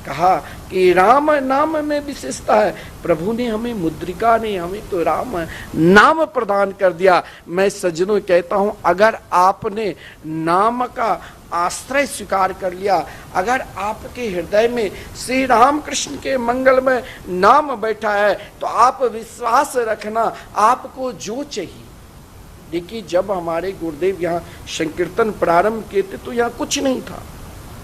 कहा कि राम नाम में विशेषता है। प्रभु ने हमें मुद्रिका नहीं, हमें तो राम नाम प्रदान कर दिया। मैं सज्जनों कहता हूं, अगर आपने नाम का आश्रय स्वीकार कर लिया, अगर आपके हृदय में श्री राम कृष्ण के मंगल में नाम बैठा है, तो आप विश्वास रखना, आपको जो चाहिए। देखिए, जब हमारे गुरुदेव यहाँ संकीर्तन प्रारंभ किए थे तो यहाँ कुछ नहीं था,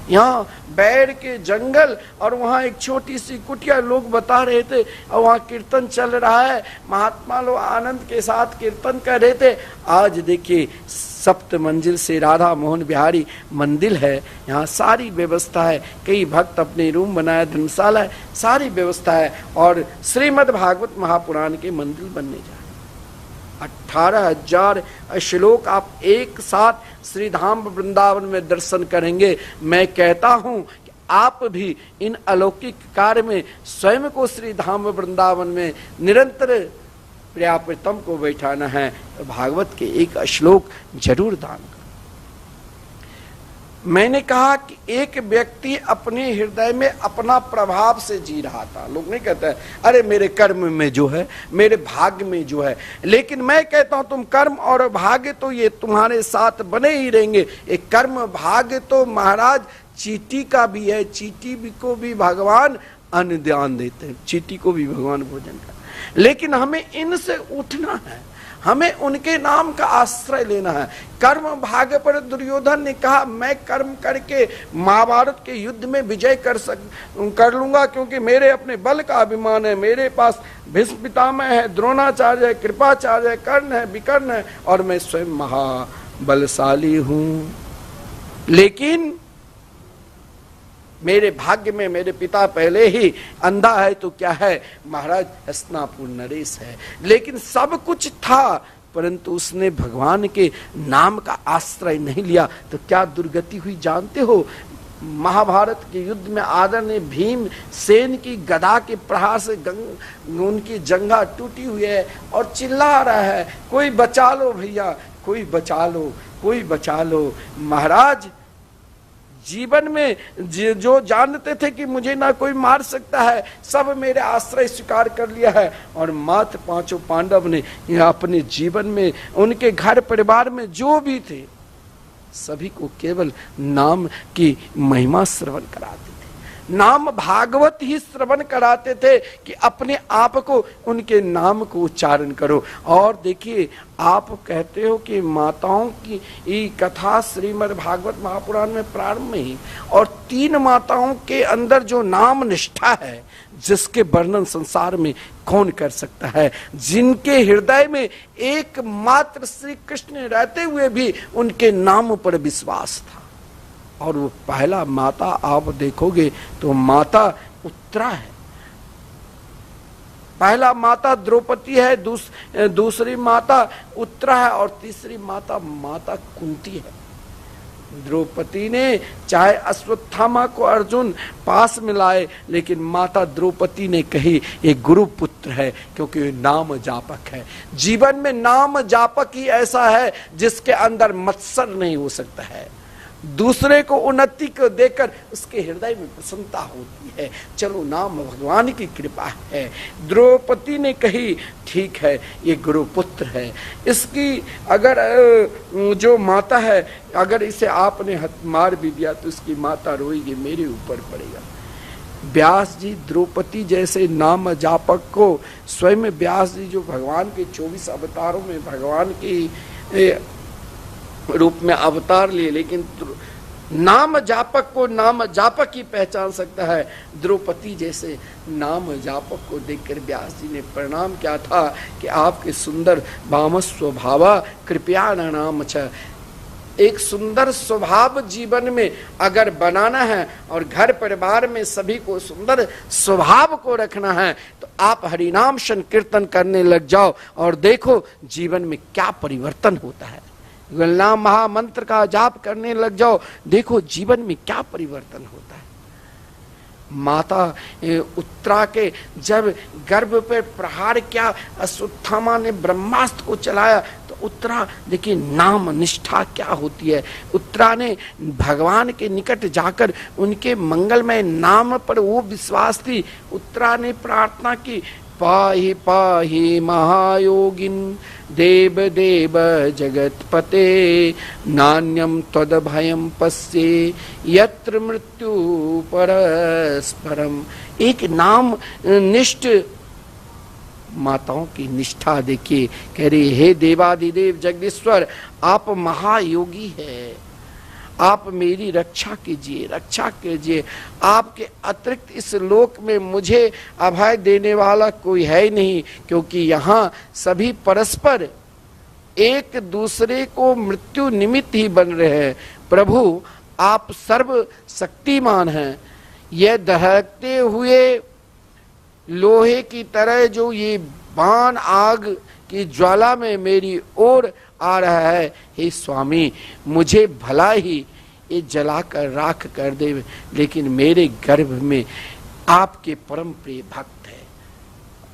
यहाँ बैर के जंगल और वहाँ एक छोटी सी कुटिया, लोग बता रहे थे, और वहाँ कीर्तन चल रहा है, महात्मा लोग आनंद के साथ कीर्तन कर रहे थे। आज देखिए, सप्त मंजिल से राधा मोहन बिहारी मंदिर है, यहाँ सारी व्यवस्था है, कई भक्त अपने रूम बनाया, धर्मशाला है, सारी व्यवस्था है, और श्रीमद् भागवत महापुराण के मंदिर बनने जा रहे। 18,000 श्लोक आप एक साथ श्री धाम वृंदावन में दर्शन करेंगे। मैं कहता हूं कि आप भी इन अलौकिक कार्य में स्वयं को श्री धाम वृंदावन में निरंतर प्रियाप्रितम को बैठाना है, तो भागवत के एक श्लोक जरूर दान करो। मैंने कहा कि एक व्यक्ति अपने हृदय में अपना प्रभाव से जी रहा था। लोग नहीं कहते अरे मेरे कर्म में जो है, मेरे भाग्य में जो है, लेकिन मैं कहता हूं तुम कर्म और भाग्य तो ये तुम्हारे साथ बने ही रहेंगे। एक कर्म भाग्य तो महाराज चींटी का भी है, चींटी को भी भगवान अन्न दान देते हैं, चींटी को भी भगवान भोजन का। लेकिन हमें इनसे उठना है, हमें उनके नाम का आश्रय लेना है। कर्म भाग्य पर दुर्योधन ने कहा मैं कर्म करके महाभारत के युद्ध में विजय कर लूंगा, क्योंकि मेरे अपने बल का अभिमान है, मेरे पास भीष्म पितामह है, द्रोणाचार्य है, कृपाचार्य है, कर्ण है, विकर्ण है, और मैं स्वयं महाबलशाली हूं। लेकिन मेरे भाग्य में मेरे पिता पहले ही अंधा है, तो क्या है महाराज, हस्तिनापुर नरेश है। लेकिन सब कुछ था, परंतु उसने भगवान के नाम का आश्रय नहीं लिया, तो क्या दुर्गति हुई जानते हो। महाभारत के युद्ध में आदरणीय भीम सेन की गदा के प्रहार से उनकी जंघा टूटी हुई है, और चिल्ला रहा है कोई बचा लो भैया, कोई बचा लो, कोई बचा लो। महाराज जीवन में जो जानते थे कि मुझे ना कोई मार सकता है, सब मेरे आश्रय स्वीकार कर लिया है। और मात्र 5 पांडव ने अपने जीवन में उनके घर परिवार में जो भी थे सभी को केवल नाम की महिमा श्रवण कराते थे, नाम भागवत ही श्रवण कराते थे कि अपने आप को उनके नाम को उच्चारण करो। और देखिए, आप कहते हो कि माताओं की ये कथा श्रीमद् भागवत महापुराण में प्रारंभ में ही, और 3 माताओं के अंदर जो नाम निष्ठा है, जिसके वर्णन संसार में कौन कर सकता है, जिनके हृदय में एकमात्र श्री कृष्ण रहते हुए भी उनके नाम पर विश्वास था। और वो पहला माता आप देखोगे तो माता उत्तरा है, पहला माता द्रौपदी है, दूसरी माता उत्तरा है, और तीसरी माता माता कुंती है। द्रौपदी ने चाहे अश्वत्थामा को अर्जुन पास मिलाए, लेकिन माता द्रौपदी ने कही ये गुरु पुत्र है, क्योंकि ये नाम जापक है। जीवन में नाम जापक ही ऐसा है जिसके अंदर मत्सर नहीं हो सकता है। दूसरे को उन्नति को देकर उसके हृदय में प्रसन्नता होती है। चलो, नाम भगवान की कृपा है। द्रौपदी ने कही ठीक है, ये गुरुपुत्र है। इसकी अगर जो माता है, अगर इसे आपने मार भी दिया तो इसकी माता रोएगी, मेरे ऊपर पड़ेगा। व्यास जी द्रौपदी जैसे नाम जापक को, स्वयं व्यास जी जो भगवान के 24 अवतारों में भगवान की रूप में अवतार लिए, लेकिन नाम जापक को नाम जापक ही पहचान सकता है। द्रौपदी जैसे नाम जापक को देखकर व्यास जी ने प्रणाम किया था कि आपके सुंदर वाम स्वभावा कृपया नाम छ। एक सुंदर स्वभाव जीवन में अगर बनाना है और घर परिवार में सभी को सुंदर स्वभाव को रखना है, तो आप हरिनाम संकीर्तन करने लग जाओ और देखो जीवन में क्या परिवर्तन होता है। नाम महामंत्र का जाप करने लग जाओ, देखो जीवन में क्या परिवर्तन होता है। माता उत्तरा के जब गर्भ पर प्रहार किया, अश्वत्थामा ने ब्रह्मास्त्र को चलाया, तो उत्तरा देखिए नाम निष्ठा क्या होती है। उत्तरा ने भगवान के निकट जाकर उनके मंगलमय नाम पर वो विश्वास थी। उत्तरा ने प्रार्थना की, पाहि पाहि महायोगिन देव देव जगतपते नान्यम त्वद भयम पश्ये यत्र मृत्यु परस्परम। एक नाम निष्ठ माताओं की निष्ठा देखिए, कह रही हे देवादिदेव जगदीश्वर, आप महायोगी है, आप मेरी रक्षा कीजिए, रक्षा कीजिए। आपके अतिरिक्त इस लोक में मुझे अभय देने वाला कोई है ही नहीं, क्योंकि यहाँ सभी परस्पर एक दूसरे को मृत्यु निमित्त ही बन रहे हैं। प्रभु आप सर्व शक्तिमान हैं। यह दहकते हुए लोहे की तरह जो ये बाण आग की ज्वाला में मेरी ओर आ रहा है, हे स्वामी मुझे भला ही ये जलाकर राख कर दे, लेकिन मेरे गर्भ में आपके परम प्रिय भक्त है।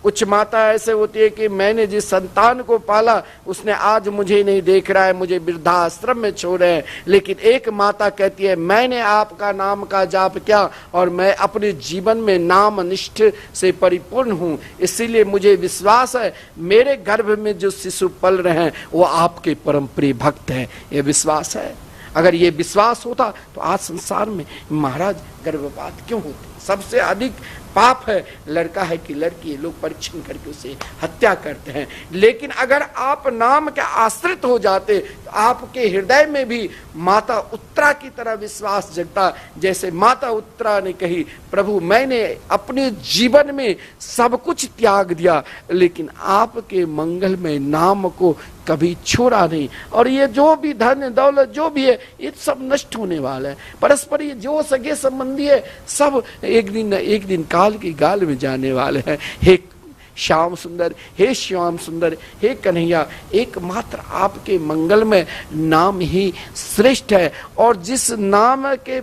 कुछ माता ऐसे होती है कि मैंने जिस संतान को पाला उसने आज मुझे नहीं देख रहा है, मुझे वृद्धाश्रम में छोड़ रहे हैं, लेकिन एक माता कहती है मैंने आपका नाम का जाप किया और मैं अपने जीवन में नाम निष्ठ से परिपूर्ण हूँ, इसीलिए मुझे विश्वास है मेरे गर्भ में जो शिशु पल रहे हैं वो आपके परम प्रिय भक्त हैं। ये विश्वास है। अगर ये विश्वास होता तो आज संसार में महाराज गर्भपात क्यों होते? सबसे अधिक पाप है लड़का है कि लड़की है, लोग परीक्षण करके उसे हत्या करते हैं। लेकिन अगर आप नाम के आश्रित हो जाते तो आपके हृदय में भी माता उत्तरा की तरह विश्वास जगता। जैसे माता उत्तरा ने कही, प्रभु मैंने अपने जीवन में सब कुछ त्याग दिया, लेकिन आपके मंगल में नाम को कभी छोड़ा नहीं। और ये जो भी धन दौलत जो भी है ये सब नष्ट होने वाला है। परस्पर ये जो सगे संबंधी है सब एक दिन काल की गाल में जाने वाले हैं। हे श्याम सुंदर, हे श्याम सुंदर, हे कन्हैया, एकमात्र आपके मंगल में नाम ही श्रेष्ठ है। और जिस नाम के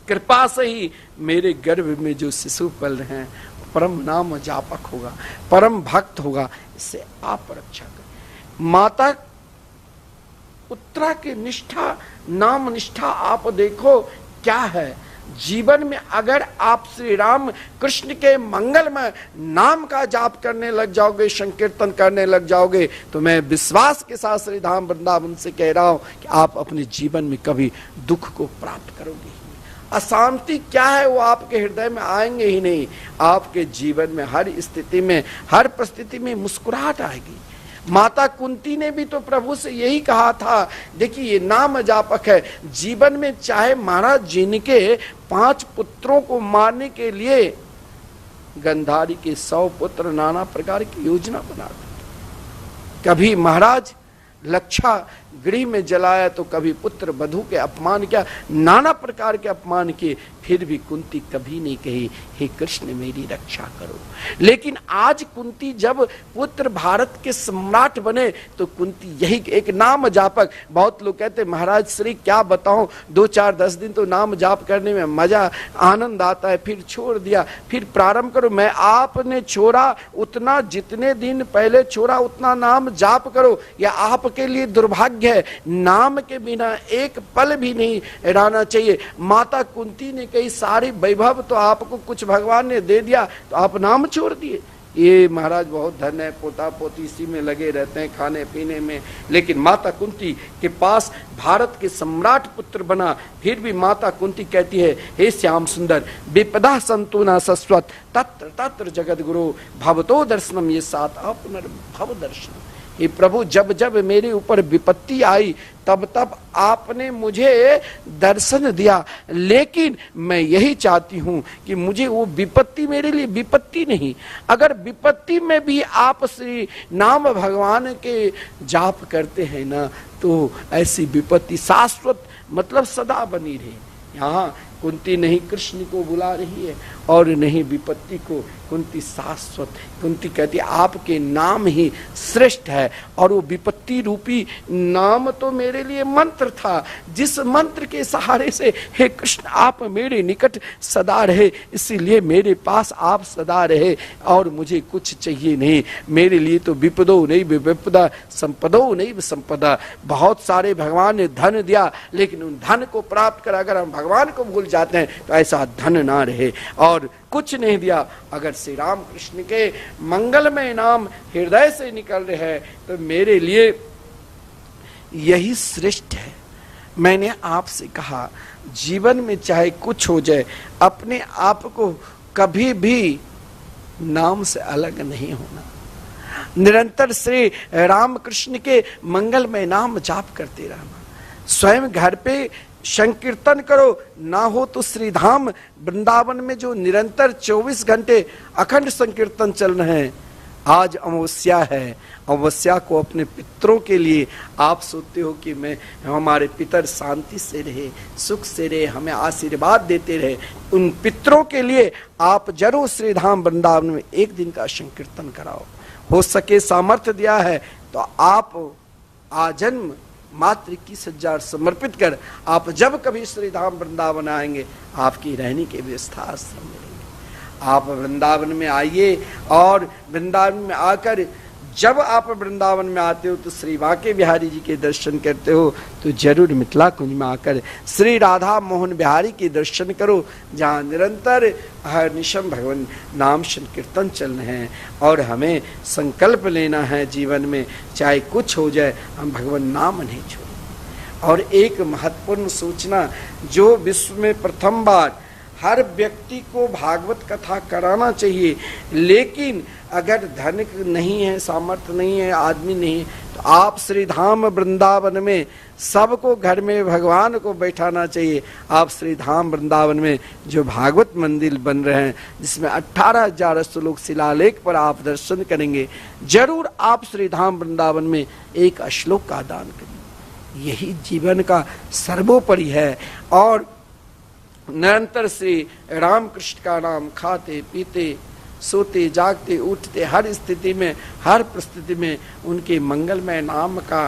कृपा से ही मेरे गर्भ में जो शिशु पल रहे हैं परम नाम जापक होगा, परम भक्त होगा, इससे आप रक्षा करें। माता उत्तरा की निष्ठा, नाम निष्ठा आप देखो क्या है। जीवन में अगर आप श्री राम कृष्ण के मंगल में नाम का जाप करने लग जाओगे, संकीर्तन करने लग जाओगे, तो मैं विश्वास के साथ श्री धाम वृंदावन से कह रहा हूं कि आप अपने जीवन में कभी दुख को प्राप्त करोगे। अशांति क्या है वो आपके हृदय में आएंगे ही नहीं। आपके जीवन में हर स्थिति में, हर परिस्थिति में मुस्कुराहट आएगी। माता कुंती ने भी तो प्रभु से यही कहा था। देखिए, ये नाम जापक है। जीवन में चाहे महाराज जिनके 5 पुत्रों को मारने के लिए गंधारी के 100 पुत्र नाना प्रकार की योजना बनाते। कभी महाराज लक्षा गृह में जलाया तो कभी पुत्र वधू के अपमान किया, नाना प्रकार के अपमान किए, फिर भी कुंती कभी नहीं कही हे कृष्ण मेरी रक्षा करो। लेकिन आज कुंती जब पुत्र भारत के सम्राट बने तो कुंती यही एक नाम जापक। बहुत लोग कहते महाराज श्री क्या बताऊं, 2-4-10 दिन तो नाम जाप करने में मजा आनंद आता है, फिर छोड़ दिया, फिर प्रारंभ करो। मैं आपने छोड़ा उतना, जितने दिन पहले छोड़ा उतना नाम जाप करो। यह आपके लिए दुर्भाग्य है। नाम के बिना एक पल भी नहीं रहना चाहिए। माता कुंती ने कही सारी वैभव तो आपको कुछ भगवान ने दे दिया तो आप नाम छोड़ दिए। ये महाराज बहुत धन है, पोता पोती इसी में लगे रहते हैं खाने पीने में। लेकिन माता कुंती के पास भारत के सम्राट पुत्र बना, फिर भी माता कुंती कहती है हे श्याम सुंदर विपदा संतु न सस्वत तत्र तत्र जगत गुरु भवतो दर्शनम ये सात अपनर्भव दर्शन। ये प्रभु जब जब मेरे ऊपर विपत्ति आई तब तब आपने मुझे दर्शन दिया। लेकिन मैं यही चाहती हूं कि मुझे वो विपत्ति मेरे लिए विपत्ति नहीं, अगर विपत्ति में भी आप श्री नाम भगवान के जाप करते हैं ना तो ऐसी विपत्ति शाश्वत मतलब सदा बनी रहे। यहाँ कुंती नहीं कृष्ण को बुला रही है और नहीं विपत्ति को, कुंती शाश्वत। कुंती कहती आपके नाम ही श्रेष्ठ है और वो विपत्ति रूपी नाम तो मेरे लिए मंत्र था, जिस मंत्र के सहारे से हे कृष्ण आप मेरे निकट सदा रहे, इसीलिए मेरे पास आप सदा रहे और मुझे कुछ चाहिए नहीं। मेरे लिए तो विपदो नहीं विपदा संपदो नहीं संपदा। बहुत सारे भगवान ने धन दिया, लेकिन उन धन को प्राप्त कर अगर हम भगवान को भूल जाते हैं तो ऐसा धन ना रहे। और कुछ नहीं दिया, अगर श्री राम कृष्ण के मंगलमय नाम हृदय से निकल रहे हैं तो मेरे लिए यही श्रेष्ठ है। मैंने आपसे कहा जीवन में चाहे कुछ हो जाए, अपने आप को कभी भी नाम से अलग नहीं होना। निरंतर श्री राम कृष्ण के मंगलमय नाम जाप करते रहना। स्वयं घर पे संकीर्तन करो, ना हो तो श्री धाम वृंदावन में जो निरंतर 24 घंटे अखंड संकीर्तन चल रहे हैं। आज अमावस्या है, अमावस्या को अपने पितरों के लिए आप सोचते हो कि मैं हमारे पितर शांति से रहे, सुख से रहे, हमें आशीर्वाद देते रहे। उन पितरों के लिए आप जरूर श्री धाम वृंदावन में एक दिन का संकीर्तन कराओ। हो सके सामर्थ्य दिया है तो आप आजन्म मात्र 21,000 समर्पित कर आप जब कभी श्री धाम वृंदावन आएंगे आपकी रहने की व्यवस्था आश्रम मिलेंगे। आप वृंदावन में आइए और वृंदावन में आकर जब आप वृंदावन में आते हो तो श्री बांके बिहारी जी के दर्शन करते हो तो जरूर मिथिला कुंज में आकर श्री राधा मोहन बिहारी के दर्शन करो, जहाँ निरंतर हरनिशम भगवान नाम संकीर्तन चल रहे हैं। और हमें संकल्प लेना है जीवन में चाहे कुछ हो जाए हम भगवान नाम नहीं छोड़ेंगे। और एक महत्वपूर्ण सूचना, जो विश्व में प्रथम बार हर व्यक्ति को भागवत कथा कराना चाहिए, लेकिन अगर धन नहीं है, सामर्थ्य नहीं है, आदमी नहीं है, तो आप श्री धाम वृंदावन में सबको घर में भगवान को बैठाना चाहिए। आप श्री धाम वृंदावन में जो भागवत मंदिर बन रहे हैं जिसमें 18,000 श्लोक शिलालेख पर आप दर्शन करेंगे, जरूर आप श्री धाम वृंदावन में एक श्लोक का दान करिए। यही जीवन का सर्वोपरि है। और निरंतर श्री रामकृष्ण का नाम खाते पीते सोते जागते उठते हर स्थिति में हर परिस्थिति में उनके मंगलमय नाम का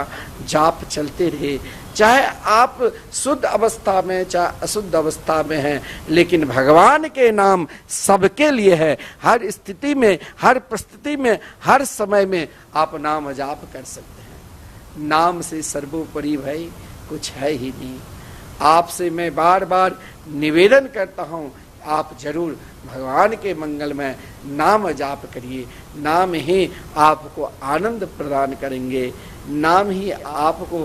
जाप चलते रहे। चाहे आप शुद्ध अवस्था में चाहे अशुद्ध अवस्था में हैं, लेकिन भगवान के नाम सबके लिए है। हर स्थिति में हर परिस्थिति में हर समय में आप नाम जाप कर सकते हैं। नाम से सर्वोपरि भाई कुछ है ही नहीं। आपसे मैं बार बार निवेदन करता हूँ, आप जरूर भगवान के मंगलमय नाम जाप करिए। नाम ही आपको आनंद प्रदान करेंगे, नाम ही आपको